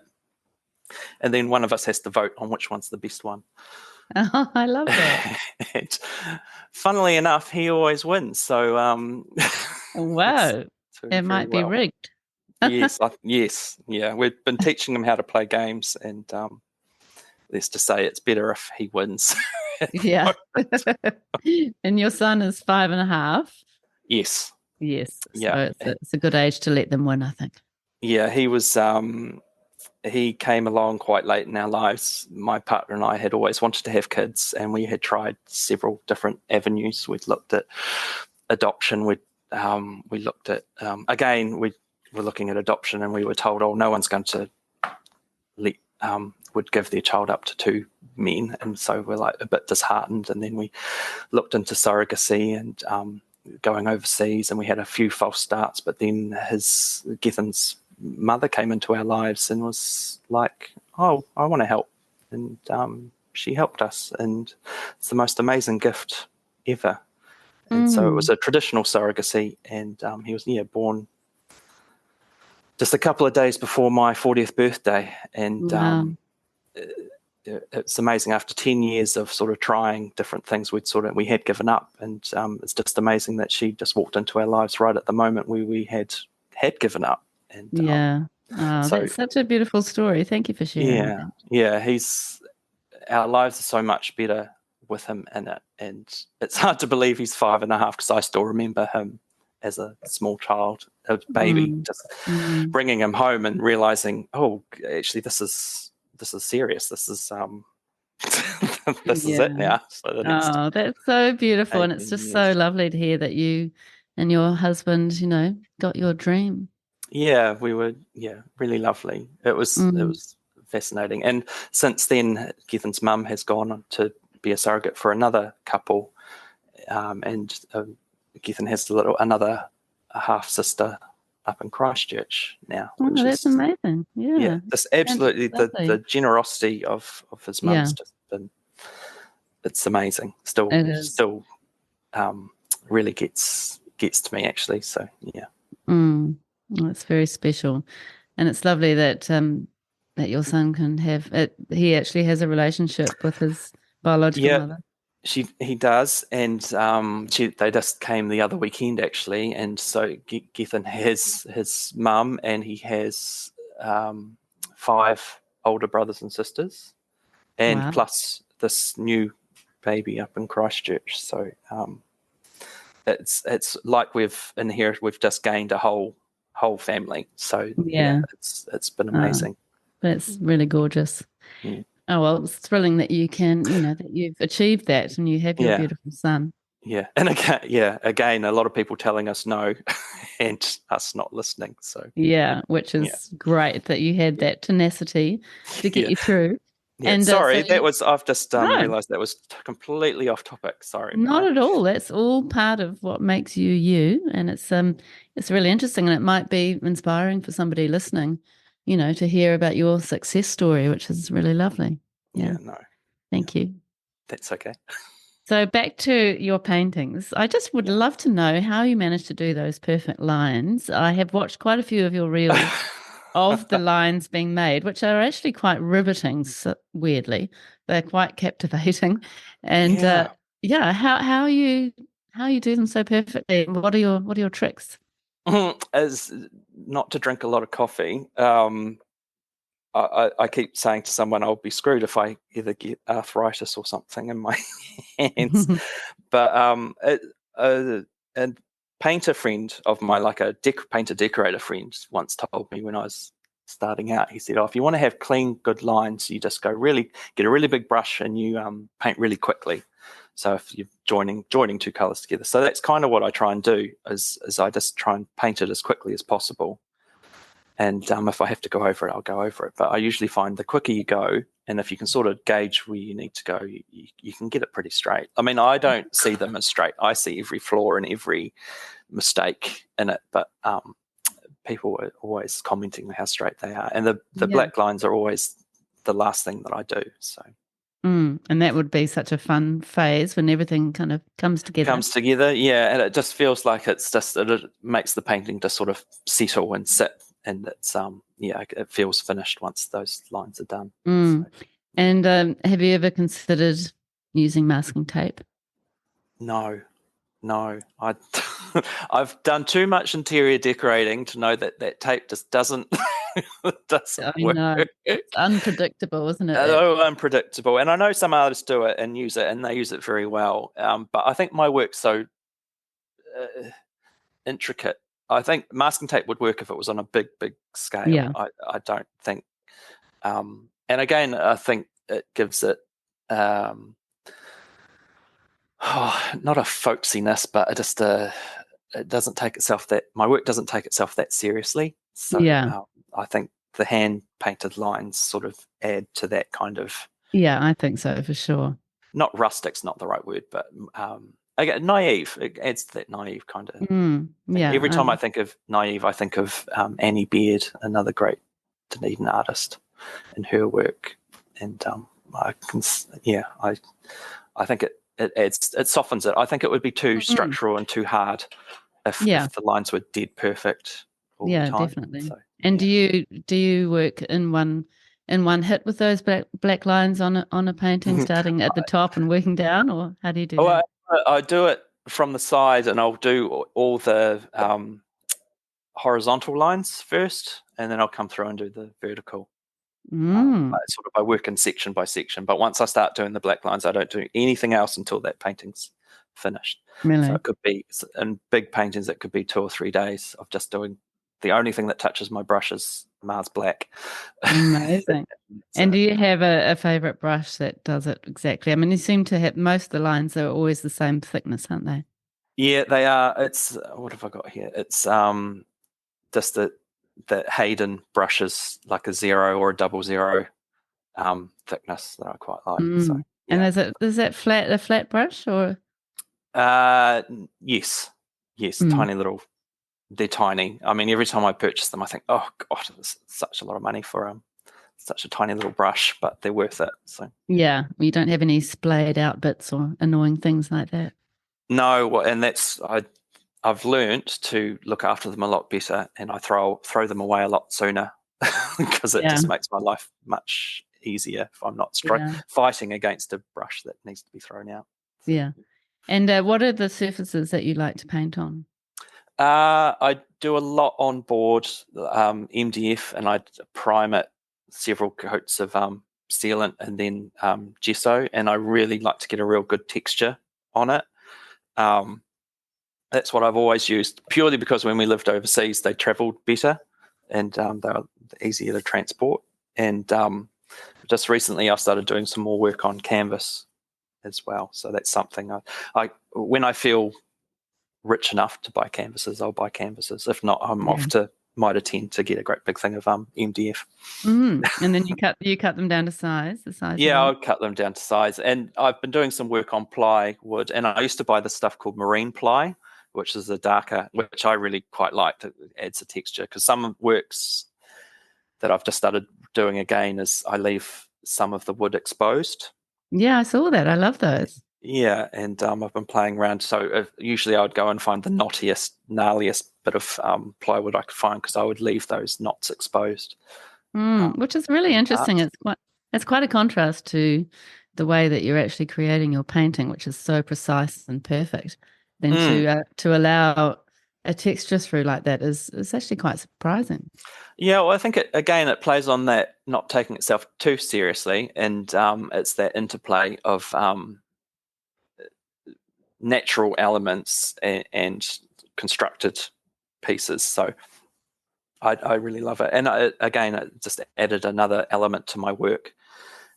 And then one of us has to vote on which one's the best one. Oh, I love that. And funnily enough, he always wins. So, wow, it might be rigged. Yes, yeah. We've been teaching him how to play games, and let's just say it's better if he wins. Yeah. And your son is 5.5. Yes. Yes. Yeah. So it's a good age to let them win, I think. Yeah, he was. He came along quite late in our lives. My partner and I had always wanted to have kids, and we had tried several different avenues. We'd looked at adoption. We looked at again. We were looking at adoption, and we were told, "Oh, no one's going to would give their child up to 2 men," and so we're like a bit disheartened. And then we looked into surrogacy and going overseas, and we had a few false starts. But then Gethin's mother came into our lives and was like, "Oh, I want to help," and she helped us, and it's the most amazing gift ever. And so it was a traditional surrogacy, and he was born just a couple of days before my 40th birthday, and wow. It's amazing. After 10 years of sort of trying different things, we had given up, and it's just amazing that she just walked into our lives right at the moment where we had given up. And that's such a beautiful story. Thank you for sharing that. Yeah, our lives are so much better with him in it, and it's hard to believe he's 5.5 because I still remember him as a small child, a baby, just bringing him home and realizing, oh, actually, this is serious. This is this is it now. So that's so beautiful, and it's just so lovely to hear that you and your husband, got your dream. Yeah, we were. Yeah, really lovely. It was fascinating. And since then, Gethin's mum has gone on to be a surrogate for another couple, and Gethin has another half sister up in Christchurch now. That's amazing. Yeah, just absolutely the generosity of his mum's just been. It's amazing. Still really gets to me actually. So yeah. Mm. Well, it's very special, and it's lovely that that your son can have it. He actually has a relationship with his biological Yeah, mother. he does, and they just came the other weekend actually, and so Gethin has his mum, and he has 5 older brothers and sisters, and Wow. plus this new baby up in Christchurch. So it's like we've just gained a whole family. So yeah, Yeah. it's been Oh, amazing. that's really gorgeous. Mm. Oh, well, it's thrilling that you can, that you've achieved that and you have your Yeah. beautiful son. Yeah, and again, a lot of people telling us no, and us not listening. So Yeah, which yeah, is great that you had that tenacity to get yeah, you through. yeah. And Sorry, I've just no, realised that was completely off topic. Sorry about not that. at all. That's all part of what makes you you, and it's really interesting, and it might be inspiring for somebody listening, to hear about your success story, which is really lovely. Yeah, Yeah, no, yeah, thank you. that's okay. So back to your paintings. I just would Yeah. love to know how you managed to do those perfect lines. I have watched quite a few of your reels of the lines being made, which are actually quite riveting, weirdly. They're quite captivating. And Yeah. yeah, how you do them so perfectly. What are your tricks? As not to drink a lot of coffee. I keep saying to someone, I'll be screwed if I either get arthritis or something in my hands. But a painter friend of mine, like a painter decorator friend, once told me when I was starting out, he said, "Oh, if you want to have clean, good lines, you just get a really big brush and you paint really quickly." So if you're joining 2 colors together, so that's kind of what I try and do. Is I just try and paint it as quickly as possible. And if I have to go over it, I'll go over it. But I usually find the quicker you go, and if you can sort of gauge where you need to go, you can get it pretty straight. I mean, I don't see them as straight. I see every flaw and every mistake in it. But people are always commenting how straight they are. And the Yeah. black lines are always the last thing that I do. So And that would be such a fun phase when everything kind of comes together. comes together, yeah, and it just feels like it makes the painting just sort of settle and sit, and it's it feels finished once those lines are done. So And have you ever considered using masking tape? no, I I've done too much interior decorating to know that tape just doesn't I doesn't work. know. It's unpredictable, isn't it? Oh, unpredictable, and I know some artists do it and use it, and they use it very well. But I think my work's so intricate. I think masking tape would work if it was on a big scale. Yeah. I don't think. And again, I think it gives it not a folksiness, but it doesn't take itself my work doesn't take itself that seriously. So Yeah. I think the hand painted lines sort of add to that kind of, Yeah, I think so for sure. not rustic's not the right word, but again, naive. It adds to that naive kind of thing. Yeah. Every time I think of naive, I think of Annie Beard, another great Dunedin artist, and her work. And I can, yeah, I think it softens it. I think it would be too structural and too hard if the lines were dead perfect all the Yeah, time. definitely. So And yeah. do you work in one hit with those black lines on a painting, starting at the top and working down, or how do you do Oh, that? I do it from the side, and I'll do all the horizontal lines first, and then I'll come through and do the vertical. I work in section by section, but once I start doing the black lines, I don't do anything else until that painting's finished. So Really it could be, in big paintings, it could be 2 or 3 days of just doing, the only thing that touches my brush is Mars Black. amazing. So, And do you have a favorite brush that does it exactly? I mean, you seem to have most of the lines are always the same thickness, aren't they? yeah, they are. It's, what have I got here? It's just the Hayden brushes, like a 0 or a 00 thickness that I quite like. So And yeah. is that a flat brush or? Uh, yes, Mm. tiny little. They're tiny. I mean, every time I purchase them, I think, oh god, it's such a lot of money for such a tiny little brush, but they're worth it. So Yeah, you don't have any splayed out bits or annoying things like that. No, and I've learnt to look after them a lot better, and I throw them away a lot sooner because it Yeah, just makes my life much easier if I'm not yeah, fighting against a brush that needs to be thrown out. So. yeah. And what are the surfaces that you like to paint on? I do a lot on board MDF, and I prime it several coats of sealant and then gesso, and I really like to get a real good texture on it. That's what I've always used, purely because when we lived overseas, they travelled better and they were easier to transport. And just recently, I started doing some more work on canvas as well. So that's something I when I feel rich enough to buy canvases, I'll buy canvases. If not, I'm Yeah. off to Mitre 10 to get a great big thing of MDF. And then you cut them down to the size you Yeah, want. I'll cut them down to size. And I've been doing some work on plywood, and I used to buy this stuff called marine ply, which is a darker, which I really quite liked. It adds a texture, because some works that I've just started doing again is I leave some of the wood exposed. Yeah, I saw that. I love those. Yeah, and I've been playing around. So usually I would go and find the knottiest, gnarliest bit of plywood I could find, because I would leave those knots exposed. Which is really In interesting. parts. It's quite a contrast to the way that you're actually creating your painting, which is so precise and perfect. Then Mm. to allow a texture through like that is actually quite surprising. Yeah, well, I think it plays on that not taking itself too seriously, and it's that interplay of natural elements and constructed pieces. So I really love it, and again, it just added another element to my work.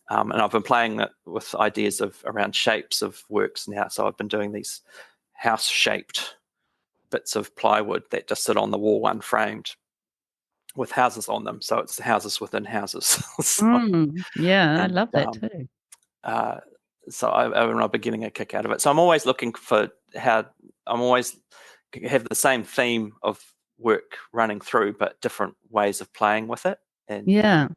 And I've been playing it with ideas of around shapes of works now. So I've been doing these house-shaped bits of plywood that just sit on the wall unframed, with houses on them. So it's houses within houses. So, Yeah, I and love that too. uh, so I've been getting a kick out of it. So I'm always looking for I'm always have the same theme of work running through, but different ways of playing with it and Yeah.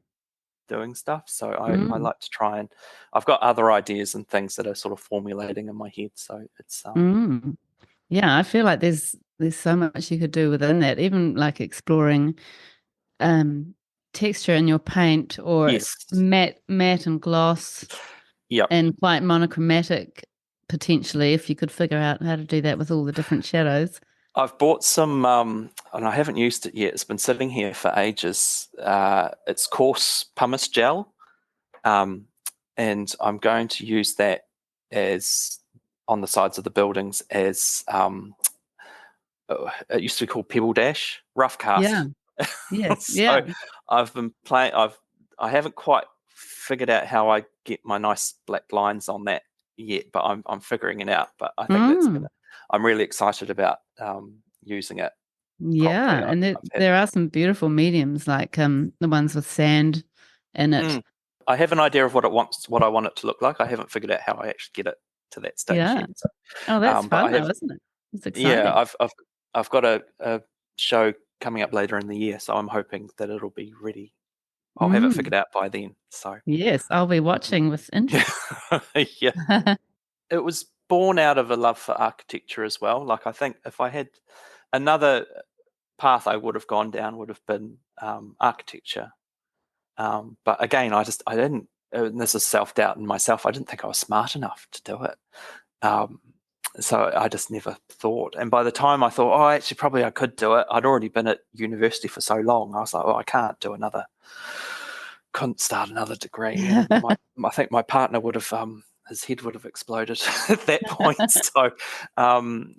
doing stuff. So I Mm, like to try, and I've got other ideas and things that are sort of formulating in my head. So it's mm. Yeah, I feel like there's so much you could do within that, even like exploring um texture in your paint or yes, matte and gloss yep. and quite monochromatic potentially if you could figure out how to do that with all the different shadows. I've bought some, and I haven't used it yet. It's been sitting here for ages. It's coarse pumice gel, um, and I'm going to use that as on the sides of the buildings as it used to be called Pebble Dash, rough Yeah. cast. Yes. So Yeah. I've been playing. I haven't quite figured out how I get my nice black lines on that yet, but I'm figuring it out. But I think that's Mm. gonna. I'm really excited about using it properly. Yeah. And I've had. there are some beautiful mediums like the ones with sand in it. Mm, I have an idea of what I want it to look like. I haven't figured out how I actually get it to that stage Yeah. yet. So, Oh, that's but fun I have. though, isn't it? It's Yeah, exciting. I've got a show coming up later in the year, so I'm hoping that it'll be ready. I'll have it Mm. figured out by then. So Yes, I'll be watching with yeah, interest. yeah. It was born out of a love for architecture as well. Like, I think if I had another path I would have gone down would have been architecture. But again, I didn't. And this is self doubt in myself. I didn't think I was smart enough to do it. Um, so I just never thought. And by the time I thought, oh, actually, probably I could do it, I'd already been at university for so long. I was like, oh, I can't do couldn't start another degree. And I think my partner would have, his head would have exploded at that point. So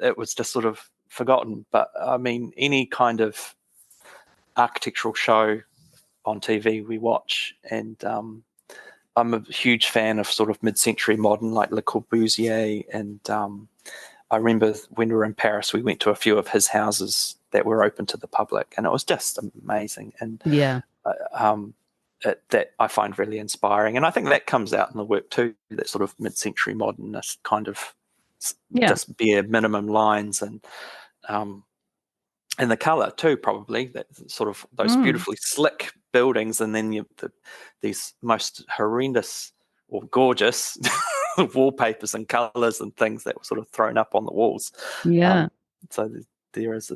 it was just sort of forgotten. But I mean, any kind of architectural show on TV we watch, and I'm a huge fan of sort of mid-century modern, like Le Corbusier, and I remember when we were in Paris, we went to a few of his houses that were open to the public, and it was just amazing. And Yeah. that I find really inspiring, and I think that comes out in the work too. That sort of mid-century modernist kind of Yeah. just bare minimum lines, um, and the color too, probably that sort of those Mm. beautifully slick buildings, and then these most horrendous or gorgeous wallpapers and colours and things that were sort of thrown up on the walls. Yeah. So there is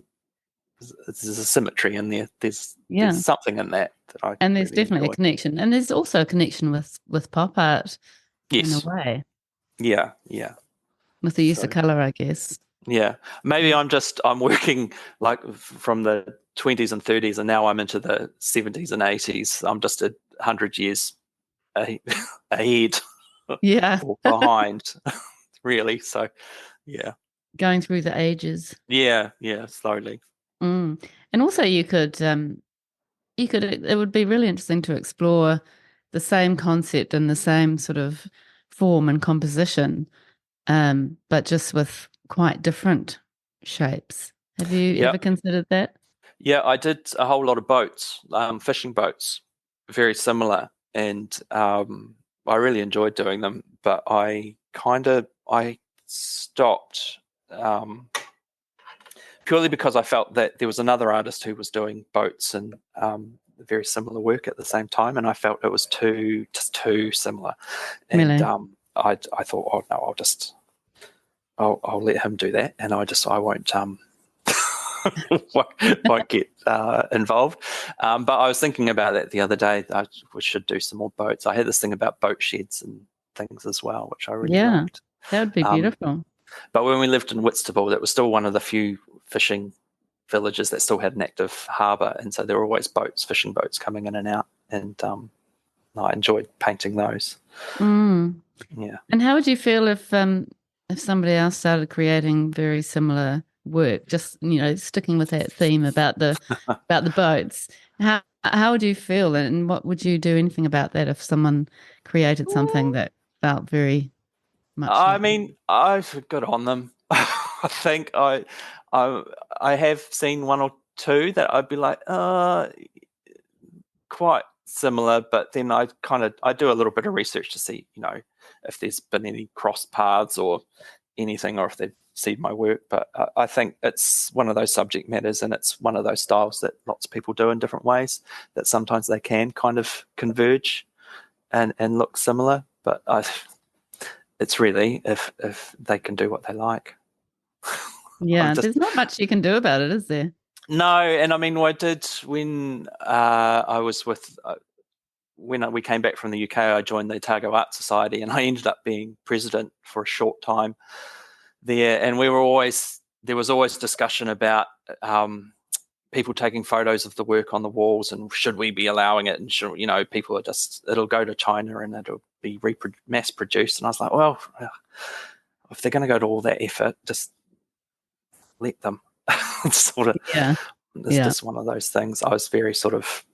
there's a symmetry in there. There's Yeah. something in that I And there's really definitely enjoy. a connection. And there's also a connection with pop art in a Yes. way, Yeah. with the use of So colour, I guess. yeah, maybe I'm working like from the 20s and 30s, and now I'm into the 70s and 80s. I'm just 100 years ahead Yeah. or behind, really. So yeah, Going through the ages. yeah, slowly. Mm. And also it would be really interesting to explore the same concept and the same sort of form and composition, but just with quite different shapes. Have you Yeah, ever considered that? yeah. I did a whole lot of boats, fishing boats, very similar, and I really enjoyed doing them. But I stopped. Purely because I felt that there was another artist who was doing boats and very similar work at the same time, and I felt it was too similar. And Really? I thought, oh no, I'll let him do that, and I won't won't get involved. But I was thinking about that the other day. We should do some more boats. I had this thing about boat sheds and things as well, which I really Yeah, liked. that would be Um, beautiful. but when we lived in Whitstable, that was still one of the few fishing villages that still had an active harbour, and so there were always fishing boats coming in and out, and I enjoyed painting those. Mm. Yeah. And how would you feel if somebody else started creating very similar work, just sticking with that theme about the boats? How would you feel, and what would you do anything about that if someone created something that felt very much I like mean, I've got on them. I think I I have seen one or two that I'd be like, quite similar, but then I do a little bit of research to see, if there's been any cross paths or anything, or if they've seen my work. But I think it's one of those subject matters, and it's one of those styles that lots of people do in different ways. That sometimes they can kind of converge and look similar, but it's really if they can do what they like. I'm Yeah, just there's not much you can do about it, is there? no, and I mean, I did when I was with. When we came back from the UK, I joined the Otago Art Society, and I ended up being president for a short time there. And there was always discussion about people taking photos of the work on the walls, and should we be allowing it? And should, people it'll go to China and it'll be mass produced. And I was like, well, if they're going to go to all that effort, just let them. Sort of, Yeah, it's yeah. just one of those things. I was very sort of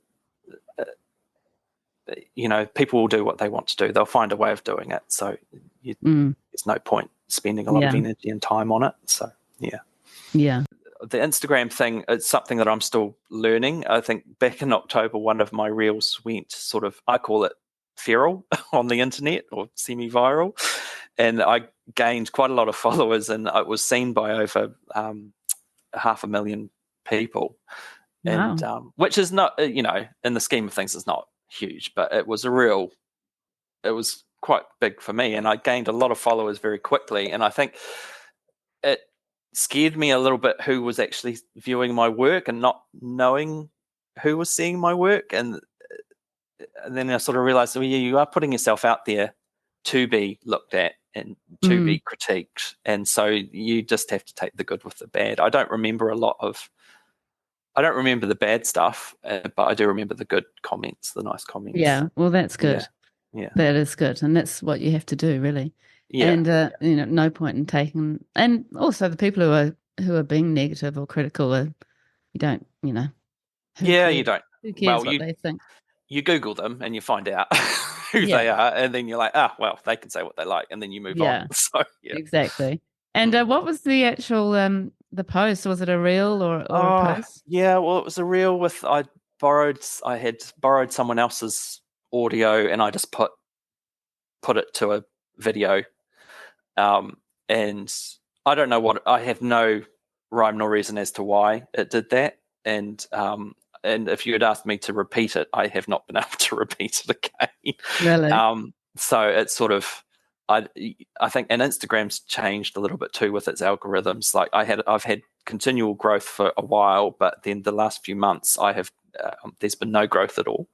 people will do what they want to do. They'll find a way of doing it. So Mm, there's no point spending a lot of yeah, energy and time on it. So yeah. yeah. The Instagram thing is something that I'm still learning. I think back in October, one of my reels went sort of, I call it feral on the internet or semi-viral. And I gained quite a lot of followers, and it was seen by over 500,000 people. And Wow. which is not, in the scheme of things, is not huge, but it was quite big for me, and I gained a lot of followers very quickly. And I think it scared me a little bit who was actually viewing my work and not knowing who was seeing my work. And then I sort of realized, well, yeah, you are putting yourself out there to be looked at and to Mm, be critiqued, and so you just have to take the good with the bad. I don't remember the bad stuff, but I do remember the good comments, the nice comments. yeah. Well, that's Yeah, good. yeah, That is good, and that's what you have to do, really. yeah, And no point in taking. And also, the people who are being negative or critical are you don't, who yeah. You cares? don't. Who cares Well, what they think? you Google them and you find out who Yeah, they are, and then you're like, well, they can say what they like, and then you move on. yeah, So yeah. exactly. And Mm. what was the actual the post? Was it a reel or a Oh post? yeah, well, it was a reel with I had borrowed someone else's audio, and I just put it to a video. And I don't know I have no rhyme nor reason as to why it did that. And if you had asked me to repeat it, I have not been able to repeat it again. Really? So it's sort of, I think, and Instagram's changed a little bit too with its algorithms. Like I've had continual growth for a while, but then the last few months there's been no growth at all,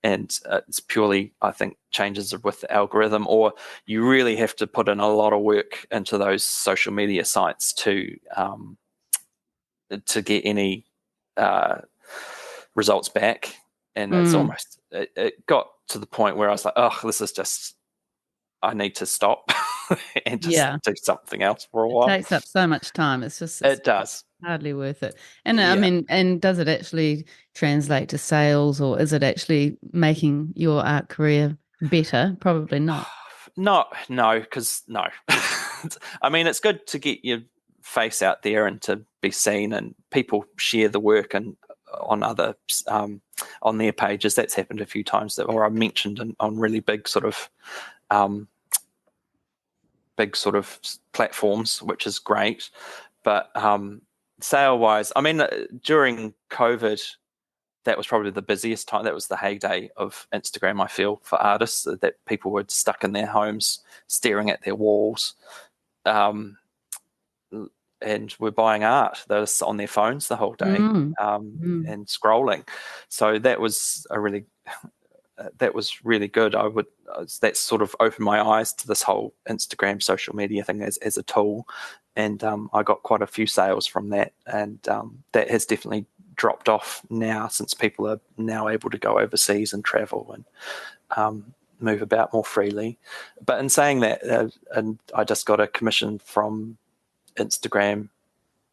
and it's purely, I think, changes with the algorithm, or you really have to put in a lot of work into those social media sites to get any results back. And it's almost, it got to the point where I was like, oh, this is just, I need to stop and just do something else for a while. It takes up so much time. It does. Hardly worth it. And I mean, and does it actually translate to sales, or is it actually making your art career better? Probably not. No, because no. I mean, it's good to get your face out there and to be seen, and people share the work and on other on their pages. That's happened a few times, or I mentioned on really big sort of platforms, which is great. But sale wise, I mean, during COVID, that was probably the busiest time. That was the heyday of Instagram, I feel, for artists, that people were stuck in their homes staring at their walls, and were buying art. They were on their phones the whole day and scrolling. So that was really good. That sort of opened my eyes to this whole Instagram social media thing as a tool, and I got quite a few sales from that, and that has definitely dropped off now, since people are now able to go overseas and travel and move about more freely. But in saying that, and I just got a commission from Instagram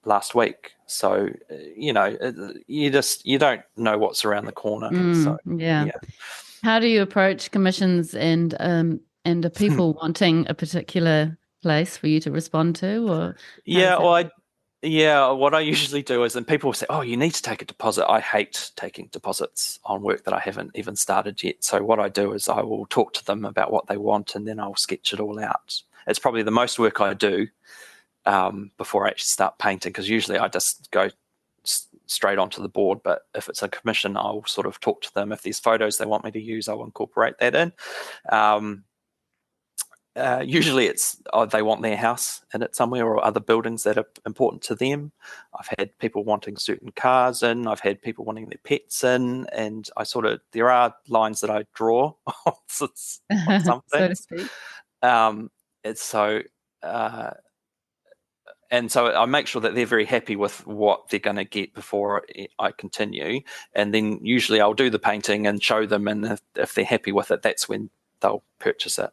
last week, so you don't know what's around the corner. Yeah. How do you approach commissions, and are people wanting a particular place for you to respond to, or what I usually do is, and people say, oh, you need to take a deposit. I hate taking deposits on work that I haven't even started yet. So what I do is I will talk to them about what they want, and then I'll sketch it all out. It's probably the most work I do before I actually start painting, because usually I just go straight onto the board. But if it's a commission, I'll sort of talk to them. If there's photos they want me to use, I'll incorporate that in. Usually it's they want their house in it somewhere, or other buildings that are important to them. I've had people wanting certain cars in. I've had people wanting their pets in, and there are lines that I draw on some things. So to speak. And so I make sure that they're very happy with what they're going to get before I continue. And then usually I'll do the painting and show them, and if they're happy with it, that's when they'll purchase it.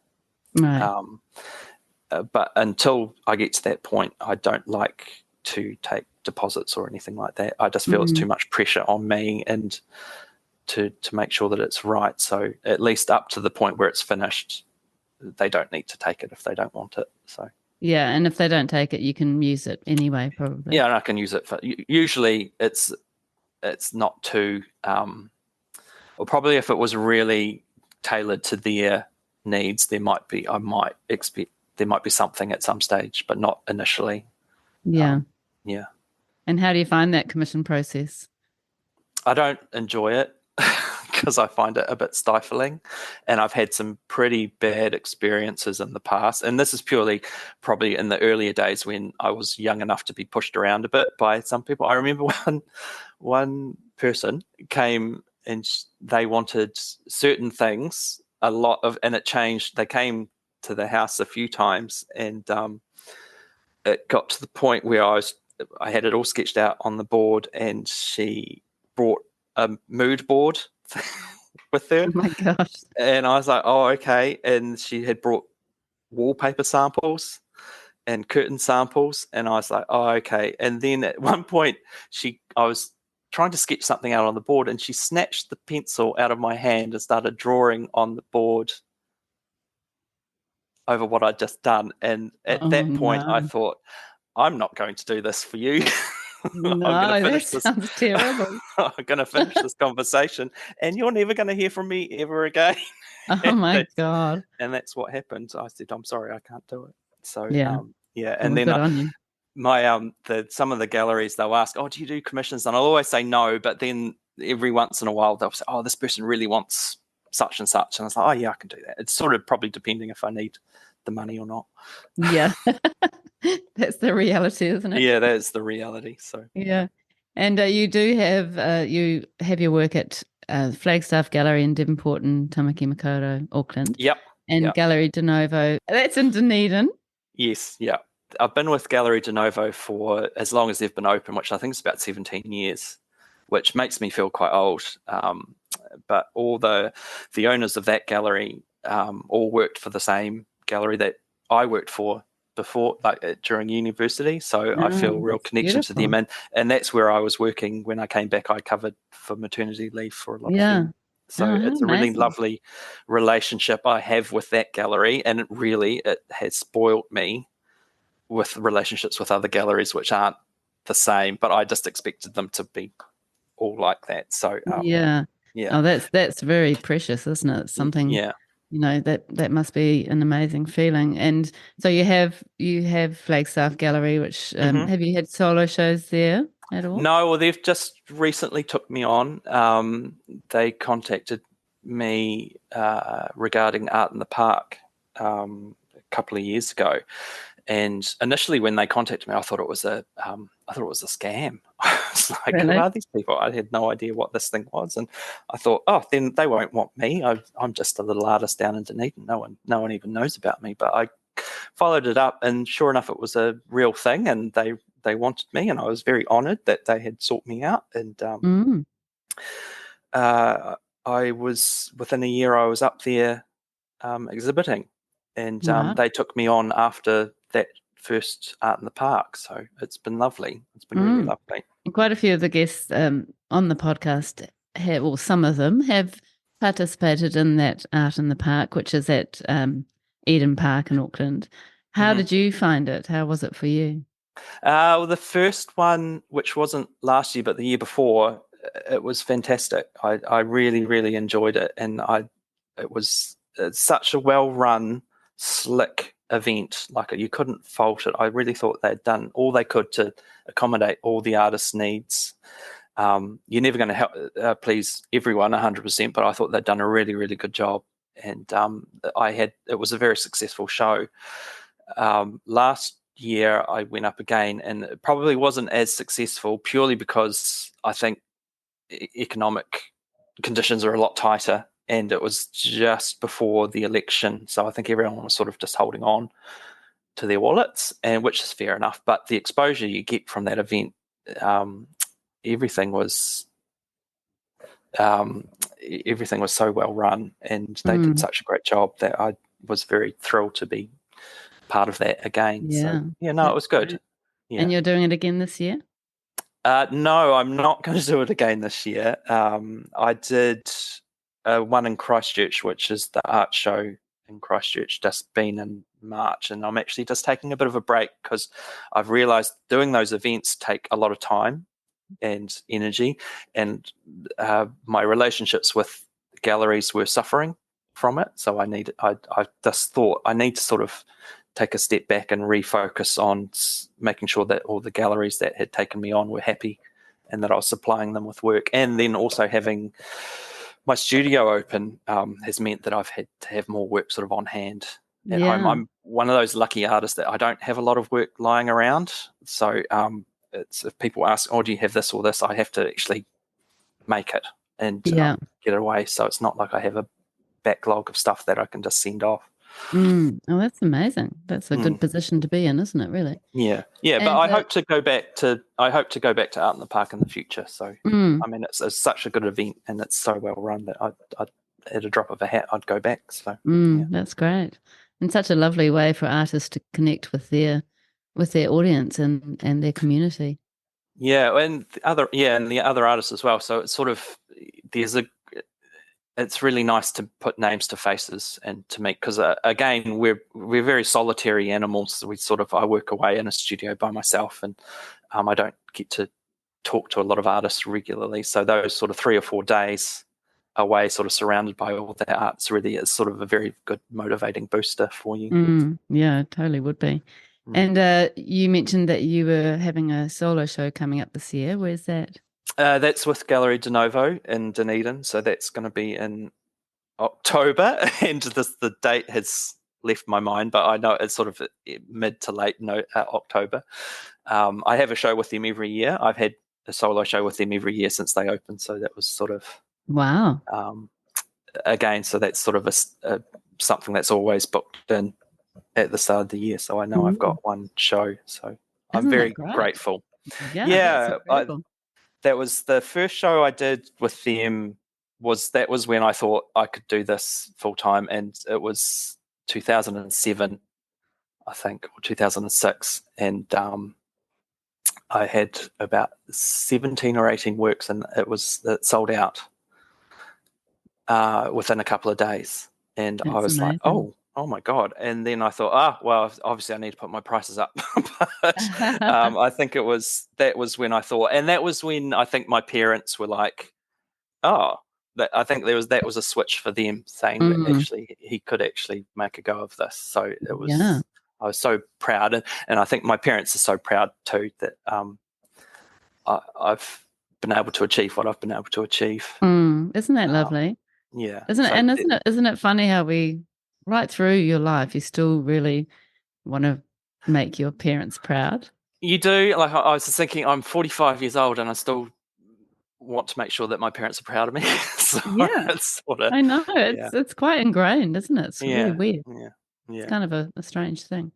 Right. But until I get to that point, I don't like to take deposits or anything like that. I just feel it's too much pressure on me, and to make sure that it's right. So at least up to the point where it's finished, they don't need to take it if they don't want it. So yeah, and if they don't take it, you can use it anyway, probably. Yeah, and I can use it for. Usually, it's not too. Or probably if it was really tailored to their needs, I might expect there might be something at some stage, but not initially. Yeah. Yeah. And how do you find that commission process? I don't enjoy it because I find it a bit stifling, and I've had some pretty bad experiences in the past. And this is purely probably in the earlier days when I was young enough to be pushed around a bit by some people. I remember one person came and they wanted certain things, and it changed. They came to the house a few times, and it got to the point where I had it all sketched out on the board, and she brought a mood board with her. Oh my gosh. And I was like, oh, okay. And she had brought wallpaper samples and curtain samples, and I was like, oh, okay. And then at one point I was trying to sketch something out on the board, and she snatched the pencil out of my hand and started drawing on the board over what I'd just done. And at that point I thought, I'm not going to do this for you. No, that sounds terrible. I'm going to finish this conversation, and you're never going to hear from me ever again. Oh my God. And that's what happened. I said, I'm sorry, I can't do it. So yeah. And well, then some of the galleries, they'll ask, oh, do you do commissions? And I'll always say no, but then every once in a while they'll say, oh, this person really wants such and such, and I was like, oh yeah, I can do that. It's sort of probably depending if I need the money or not. Yeah. That's the reality, isn't it? Yeah, that is the reality. So Yeah. And you have your work at Flagstaff Gallery in Devonport and Tamaki Makaurau, Auckland, yep, and yep, Gallery De Novo. That's in Dunedin. yes, yeah. I've been with Gallery De Novo for as long as they've been open, which I think is about 17 years, which makes me feel quite old. But all the owners of that gallery all worked for the same gallery that I worked for before, like during university. So I feel Oh, real that's connection to them, beautiful. and that's where I was working when I came back. I covered for maternity leave for a lot of Yeah. them. So Oh, how it's a really amazing. lovely relationship I have with that gallery, and it has spoiled me with relationships with other galleries which aren't the same, but I just expected them to be all like that. So Yeah. yeah, Oh, that's very precious, isn't it? Something, yeah. that must be an amazing feeling. And so you have Flagstaff Gallery, which hmm have you had solo shows there at all? No, well, they've just recently took me on. They contacted me regarding art in the park a couple of years ago, and initially when they contacted me, I thought it was a scam. I was like, who Really? are these people? I had no idea what this thing was, and I thought, oh, then they won't want me. I'm just a little artist down in Dunedin. No one even knows about me. But I followed it up, and sure enough, it was a real thing, and they wanted me, and I was very honoured that they had sought me out. And Mm, uh, I was within a year, I was up there exhibiting, and wow. they took me on after that first art in the park. So it's been lovely. It's been really Mm. lovely. Quite a few of the guests on the podcast have, or some of them have participated in that Art in the Park, which is at Eden Park in Auckland. How hmm did you find it? How was it for you? Well, the first one, which wasn't last year but the year before, it was fantastic. I really really enjoyed it, and it was such a well run, slick event. Like you couldn't fault it. I really thought they'd done all they could to accommodate all the artists' needs. You're never going to help please everyone 100%, but I thought they'd done a really really good job, and it was a very successful show. Last year I went up again, and it probably wasn't as successful purely because I think economic conditions are a lot tighter, and it was just before the election, so I think everyone was sort of just holding on to their wallets, and which is fair enough. But the exposure you get from that event, um, everything was um, everything was so well run, and they did Mm, such a great job that I was very thrilled to be part of that again. So yeah, yeah, no, it that's was good. great. And Yeah. you're doing it again this year? No, I'm not going to do it again this year. I did one in Christchurch, which is the art show in Christchurch, just been in March, and I'm actually just taking a bit of a break because I've realised doing those events take a lot of time and energy, and my relationships with galleries were suffering from it. So I just thought I need to sort of take a step back and refocus on making sure that all the galleries that had taken me on were happy, and that I was supplying them with work. And then also having my studio open has meant that I've had to have more work sort of on hand at home. Yeah, I'm one of those lucky artists that I don't have a lot of work lying around. So it's if people ask, "Oh, do you have this or this?" I have to actually make it and yeah. get it away. So it's not like I have a backlog of stuff that I can just send off. Oh, that's amazing. That's a good Mm. position to be in, isn't it, really? Yeah, yeah, but And I hope to go back to Art in the Park in the future. So, mm, I mean, it's such a good event, and it's so well run that I at a drop of a hat, I'd go back. So, yeah, that's great. And such a lovely way for artists to connect with their audience and their community. yeah, and the other artists as well. So it's sort of there's a it's really nice to put names to faces and to make because again we're very solitary animals. I work away in a studio by myself, and I don't get to talk to a lot of artists regularly. So those sort of 3 or 4 days away, sort of surrounded by all that arts, really is sort of a very good motivating booster for you. Yeah, it totally would be. Mm. And you mentioned that you were having a solo show coming up this year. Where's that? That's with Gallery De Novo in Dunedin, so that's going to be in October, and the date has left my mind, but I know it's sort of mid to late October. I have a show with them every year. I've had a solo show with them every year since they opened, so that was sort of Wow. again. So that's sort of something that's always booked in at the start of the year. So I know I've got one show. So I'm Isn't that very great? grateful. Yeah, that's Yeah, incredible. that was the first show I did with them. That was when I thought I could do this full time, and it was 2007, I think, or 2006, and I had about 17 or 18 works, and it sold out within a couple of days. And I That's was like, amazing. oh my God. And then I thought, well, obviously I need to put my prices up. But I think that was when I thought, and that was when I think my parents were like, oh, I think that was a switch for them, saying that Mm, actually he could actually make a go of this. So yeah. I was so proud. And I think my parents are so proud too that I've been able to achieve what I've been able to achieve. Isn't that Um, lovely? yeah. Isn't it? So And isn't it funny how we, right through your life, you still really want to make your parents proud? you do. Like I was thinking, I'm 45 years old and I still want to make sure that my parents are proud of me. So Yeah, it's sort of, I know. yeah, It's quite ingrained, isn't it? It's really yeah, weird. yeah, It's yeah. kind of a strange thing.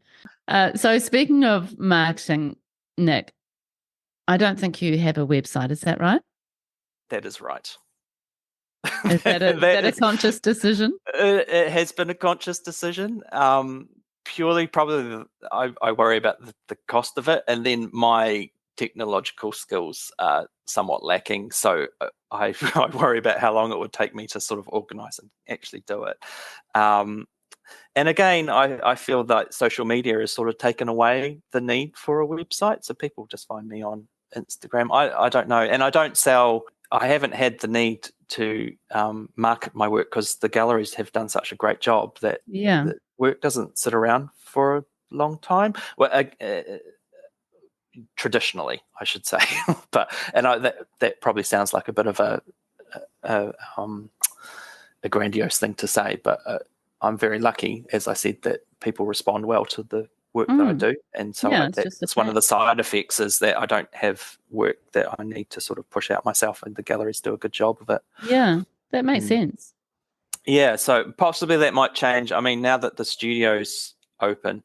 So speaking of marketing, Nick, I don't think you have a website. Is that right? That is right. Is that is That that a is, conscious decision? it has been a conscious decision. Purely, probably, I worry about the cost of it, and then my technological skills are somewhat lacking. So I worry about how long it would take me to sort of organise and actually do it. Um, and again, I feel that social media has sort of taken away the need for a website. So people just find me on Instagram. I don't know. And I don't sell, I haven't had the need to market my work because the galleries have done such a great job that Yeah. the work doesn't sit around for a long time. Well, traditionally, I should say. That probably sounds like a bit of a, a grandiose thing to say, but I'm very lucky, as I said, that people respond well to the work that I Mm. do, and so Yeah, it's just a that's one of fact. the side effects is that I don't have work that I need to sort of push out myself, and the galleries do a good job of it. Yeah, that makes Mm. sense. Yeah, so possibly that might change. I mean, now that the studio's open,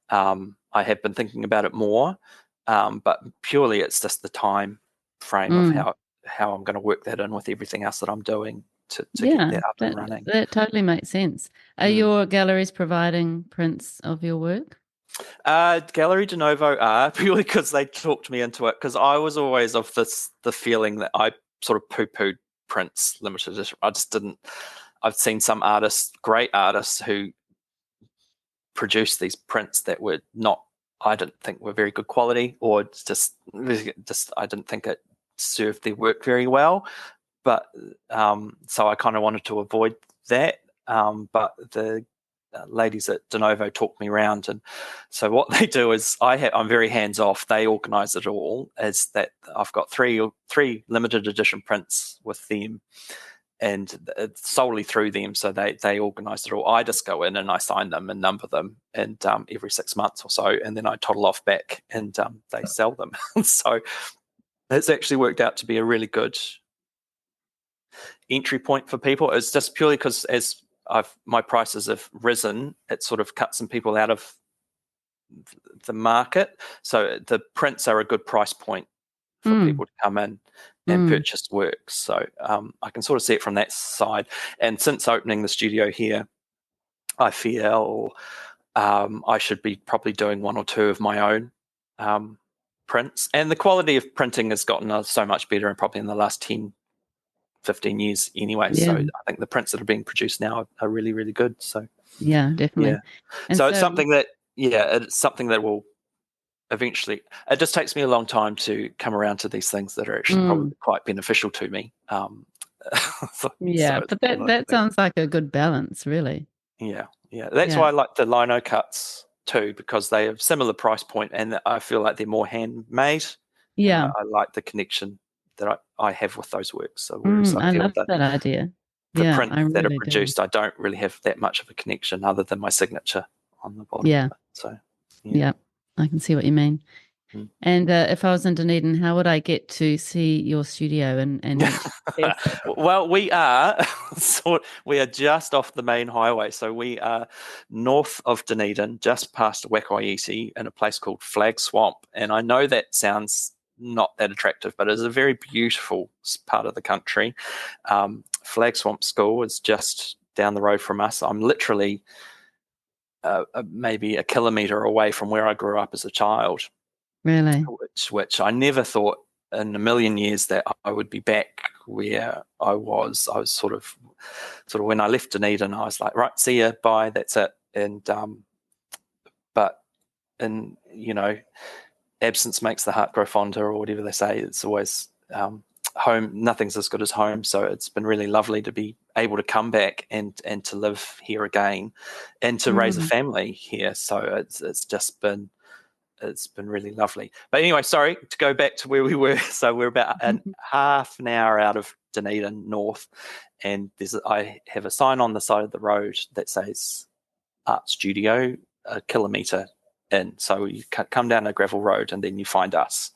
I have been thinking about it more, but purely it's just the time frame of Mm. how I'm going to work that in with everything else that I'm doing to get Yeah, that up and that running. that totally makes sense. Are Mm. your galleries providing prints of your work? Gallery de Novo are purely because they talked me into it, because I was always of the feeling that I sort of poo-pooed prints limited edition. I just didn't. I've seen some artists, great artists, who produced these prints that were not. I didn't think were very good quality, or just I didn't think it served their work very well. But so I kind of wanted to avoid that. But the ladies at De Novo talked me around, and so what they do is I'm very hands off. They organise it all. Is that I've got three limited edition prints with them, and it's solely through them. So they organise it all. I just go in and I sign them and number them, and every 6 months or so, and then I toddle off back, and they sell them. So it's actually worked out to be a really good entry point for people. It's just purely because as my prices have risen, it sort of cuts some people out of the market. So the prints are a good price point for Mm. people to come in and Mm. purchase works. So I can sort of see it from that side. And since opening the studio here, I feel I should be probably doing one or two of my own prints. And the quality of printing has gotten so much better, and probably in the last 10, 15 years anyway. So Yeah, I think the prints that are being produced now are really, really good. So yeah, yeah. definitely. And So it's so, something that, it's something that will eventually, it just takes me a long time to come around to these things that are actually mm, probably quite beneficial to me. So yeah, it's but one of those that things. sounds like a good balance, really. Yeah. Yeah. That's Yeah, why I like the lino cuts too, because they have similar price point and I feel like they're more handmade, and yeah. I like the connection that I have with those works. So whereas I I feel love that that idea. the Yeah, I prints that are really do. produced, I don't really have that much of a connection other than my signature on the bottom Yeah, of it. So, yeah. yeah, I can see what you mean. Mm. And if I was in Dunedin, how would I get to see your studio and actually test? Well, we are just off the main highway, so we are north of Dunedin, just past Wakaiti, in a place called Flag Swamp. And I know that sounds not that attractive, but it's a very beautiful part of the country. Flag Swamp School is just down the road from us. I'm literally maybe a kilometre away from where I grew up as a child, Really? which I never thought in a million years that I would be back where I was. I was sort of when I left Dunedin, I was like, right, see ya, bye, that's it. And but in absence makes the heart grow fonder, or whatever they say. It's always home. Nothing's as good as home. So it's been really lovely to be able to come back and to live here again, and to raise a Mm. family here. So it's been really lovely. But anyway, sorry, to go back to where we were. So we're about half an hour out of Dunedin north, and I have a sign on the side of the road that says Art Studio, a kilometre in. So you come down a gravel road and then you find us.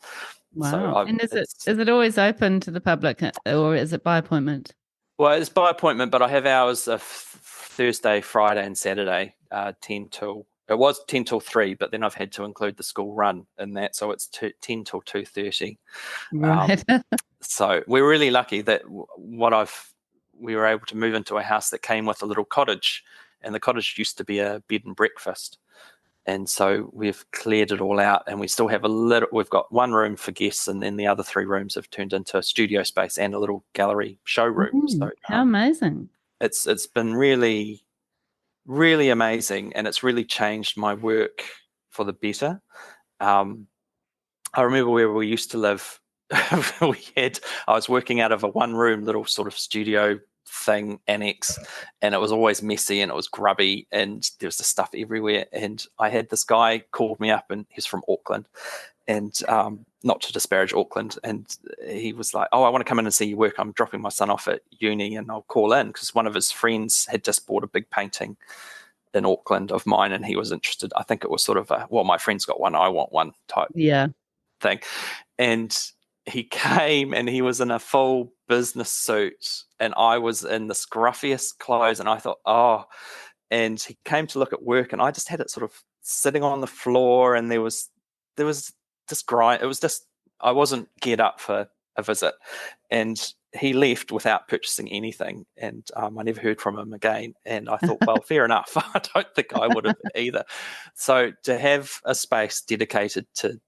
So Wow. And it's is it always open to the public, or is it by appointment? well, it's by appointment, but I have hours of Thursday, Friday, and Saturday, 10 till. It was 10 till 3, but then I've had to include the school run in that, so it's 10 till 2:30. Right. So we're really lucky that we were able to move into a house that came with a little cottage, and the cottage used to be a bed and breakfast. And so we've cleared it all out, and we still have we've got one room for guests, and then the other 3 rooms have turned into a studio space and a little gallery showroom. So How amazing. it's been really, really amazing, and it's really changed my work for the better. I remember where we used to live. I was working out of a 1-room little sort of studio thing annex, and it was always messy and it was grubby and there was the stuff everywhere. And I had this guy called me up, and he's from Auckland, and not to disparage Auckland, and he was like, oh, I want to come in and see your work. I'm dropping my son off at uni and I'll call in, because one of his friends had just bought a big painting in Auckland of mine, and he was interested. I think it was sort of my friend's got one, I want one type Yeah. thing. And he came, and he was in a full business suit, and I was in the scruffiest clothes, and I thought, oh, and he came to look at work, and I just had it sort of sitting on the floor, and there was just grind. It was just, I wasn't geared up for a visit, and he left without purchasing anything, and I never heard from him again. And I thought, well, fair enough. I don't think I would have either. So to have a space dedicated to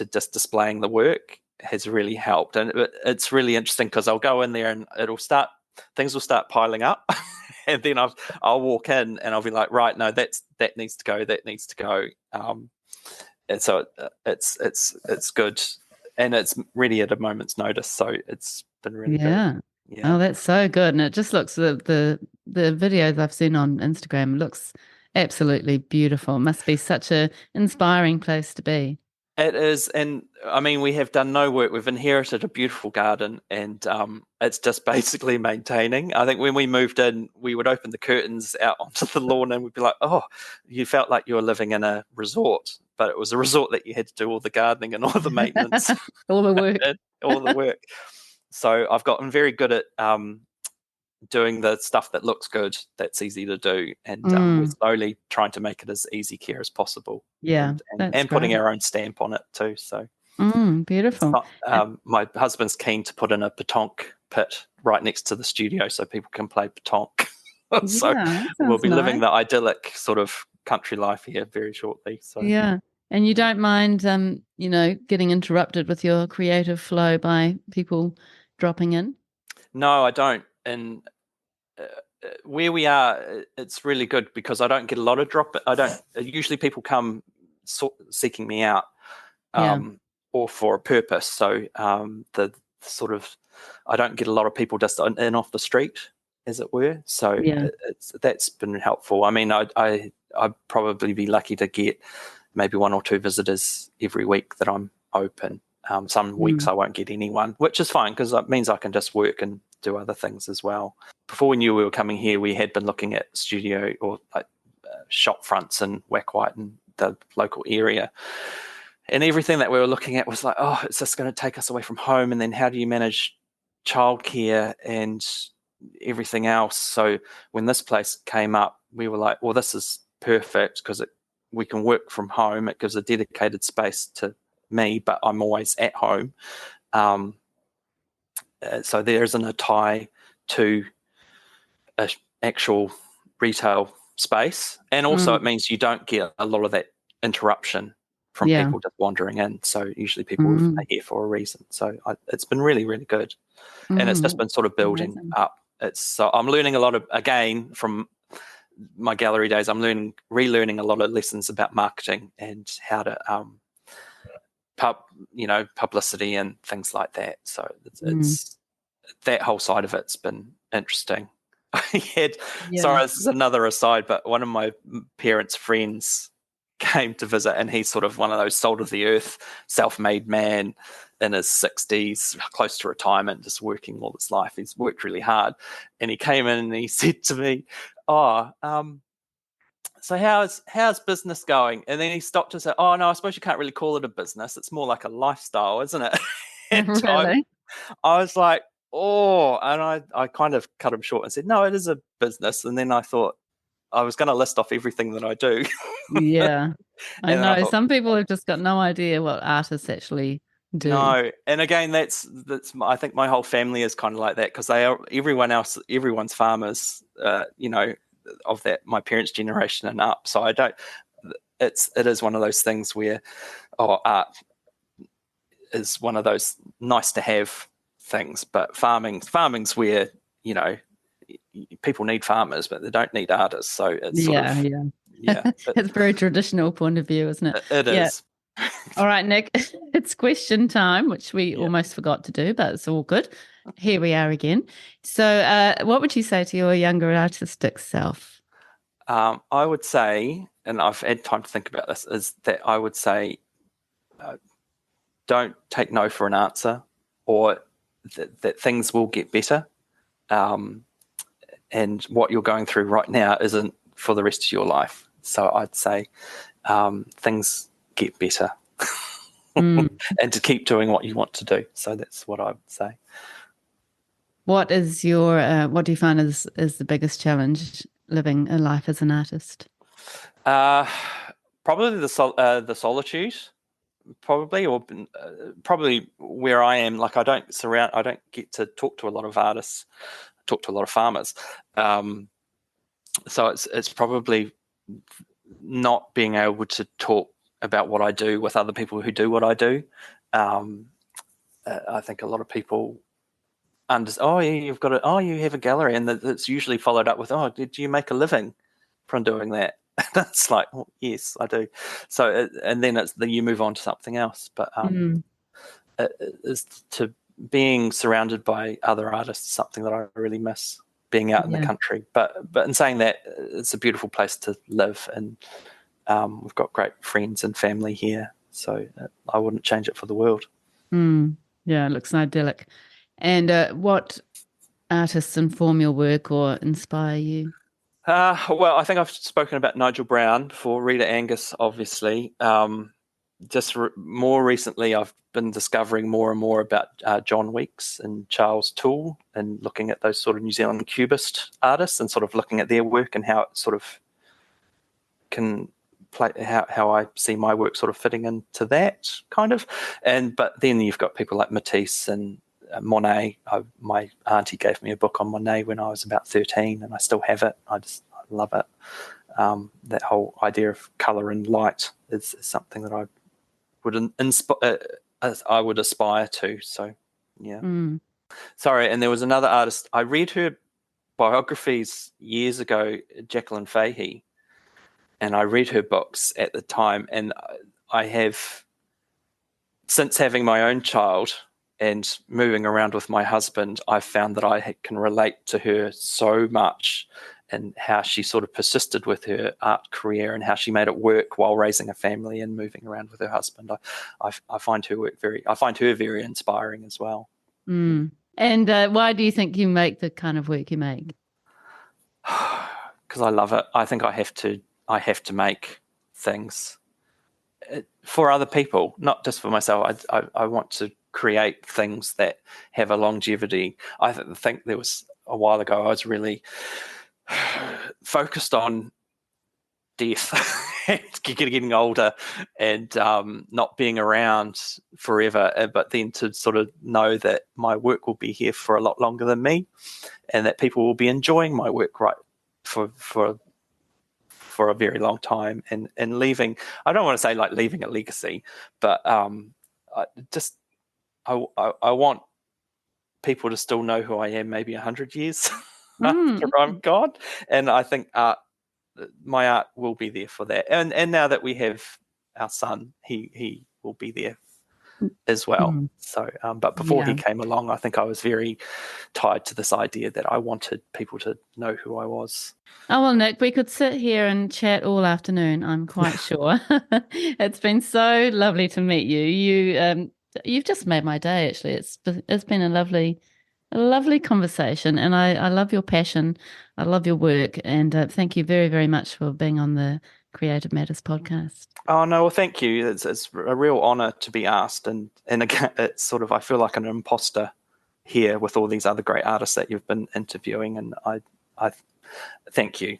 just displaying the work has really helped. And it's really interesting, because I'll go in there and things will start piling up. And then I'll walk in and I'll be like, right, no, that needs to go. And so it's good, and it's really at a moment's notice. So it's been really good. Yeah. Yeah. Oh, that's so good. And it just looks, the videos I've seen on Instagram, looks absolutely beautiful. It must be such a inspiring place to be. It is, and I mean, we have done no work. We've inherited a beautiful garden, and it's just basically maintaining. I think when we moved in, we would open the curtains out onto the lawn, and we'd be like, "Oh, you felt like you were living in a resort," but it was a resort that you had to do all the gardening and all the maintenance, All the work. all the work. So I've gotten very good at doing the stuff that looks good, that's easy to do, and we're slowly trying to make it as easy care as possible. Yeah, and that's putting great. our own stamp on it too. So it's Beautiful. not, my husband's keen to put in a pétanque pit right next to the studio so people can play pétanque. So Yeah, that we'll sounds be nice. living the idyllic sort of country life here very shortly. So Yeah. And you don't mind, getting interrupted with your creative flow by people dropping in? no, I don't. And where we are, it's really good, because I don't get a lot of drop. I don't. Usually people come seeking me out, Yeah. or for a purpose. So the sort of, I don't get a lot of people just in off the street, as it were. So Yeah. that's been helpful. I mean, I'd probably be lucky to get maybe 1 or 2 visitors every week that I'm open. Some weeks Mm. I won't get anyone, which is fine, because it means I can just work and do other things as well. Before we knew we were coming here, we had been looking at studio or shop fronts in Wakwite and the local area. And everything that we were looking at was like, oh, it's just going to take us away from home. And then how do you manage childcare and everything else? So when this place came up, we were like, well, this is perfect because we can work from home. It gives a dedicated space to me, but I'm always at home. So there isn't a tie to an actual retail space. And also it means you don't get a lot of that interruption from people just wandering in. So usually people are here for a reason. So it's been really, really good. And it's just been sort of building up. So I'm learning a lot of, again, from my gallery days, I'm relearning a lot of lessons about marketing and how to publicity and things like that. So it's that whole side of it's been interesting. Sorry, this is another aside, but one of my parents' friends came to visit, and he's sort of one of those salt of the earth, self-made man in his 60s, close to retirement, just working all his life. He's worked really hard. And he came in and he said to me, so how's business going? And then he stopped and said, oh, no, I suppose you can't really call it a business. It's more like a lifestyle, isn't it? And Really? I was like, oh, and I kind of cut him short and said, no, it is a business. And then I thought I was going to list off everything that I do. Yeah. I And know. I thought, some people have just got no idea what artists actually do. no. And again, that's I think my whole family is kind of like that because everyone's farmers, of my parents' generation and up. So it is one of those things where, art is one of those nice to have things, but farming's where, people need farmers, but they don't need artists. So it's It's a very traditional point of view, isn't it? It is. All right, Nic, it's question time, which we almost forgot to do, but it's all good. Here we are again. So what would you say to your younger artistic self? I would say, and I've had time to think about this, is that I would say don't take no for an answer, or that things will get better. And what you're going through right now isn't for the rest of your life. So I'd say things get better and to keep doing what you want to do. So that's what I would say. What is what do you find is the biggest challenge living a life as an artist? Probably the solitude. Probably where I am, like I don't get to talk to a lot of artists, talk to a lot of farmers. So it's probably not being able to talk about what I do with other people who do what I do. I think a lot of people you have a gallery, and it's usually followed up with, did you make a living from doing that? That's like, well, yes, I do. So, and then you move on to something else. But to being surrounded by other artists, something that I really miss, being out in the country. But in saying that, it's a beautiful place to live, and we've got great friends and family here. So I wouldn't change it for the world. Yeah, it looks idyllic. And what artists inform your work or inspire you? Well, I think I've spoken about Nigel Brown before, Rita Angus, obviously. More recently, I've been discovering more and more about John Weeks and Charles Toole, and looking at those sort of New Zealand Cubist artists and sort of looking at their work and how it sort of can play, how I see my work sort of fitting into that kind of. But then you've got people like Matisse and Monet. My auntie gave me a book on Monet when I was about 13, and I still have it. I love it. That whole idea of colour and light is something that I would aspire to. So, yeah. Sorry, and there was another artist. I read her biographies years ago, Jacqueline Fahey, and I read her books at the time, and I have, since having my own child and moving around with my husband, I've found that I can relate to her so much, and how she sort of persisted with her art career and how she made it work while raising a family and moving around with her husband. I find her work very inspiring as well. And why do you think you make the kind of work you make? Because I love it. I think I have to make things for other people, not just for myself. I want to create things that have a longevity. I think there was a while ago I was really focused on death and getting older and not being around forever, but then to sort of know that my work will be here for a lot longer than me, and that people will be enjoying my work right for a very long time, and leaving. I don't want to say like leaving a legacy, but I just I want people to still know who I am maybe 100 years after I'm gone, and I think my art will be there for that. And now that we have our son, he will be there as well. So, but before he came along, I think I was very tied to this idea that I wanted people to know who I was. Oh, well, Nic, we could sit here and chat all afternoon, I'm quite sure. It's been so lovely to meet you. You've just made my day, actually. It's been a lovely conversation, and I love your passion. I love your work, and thank you very, very much for being on the Creative Matters podcast. Oh no, well, thank you. It's a real honour to be asked, and again, it's sort of I feel like an imposter here with all these other great artists that you've been interviewing, and I thank you.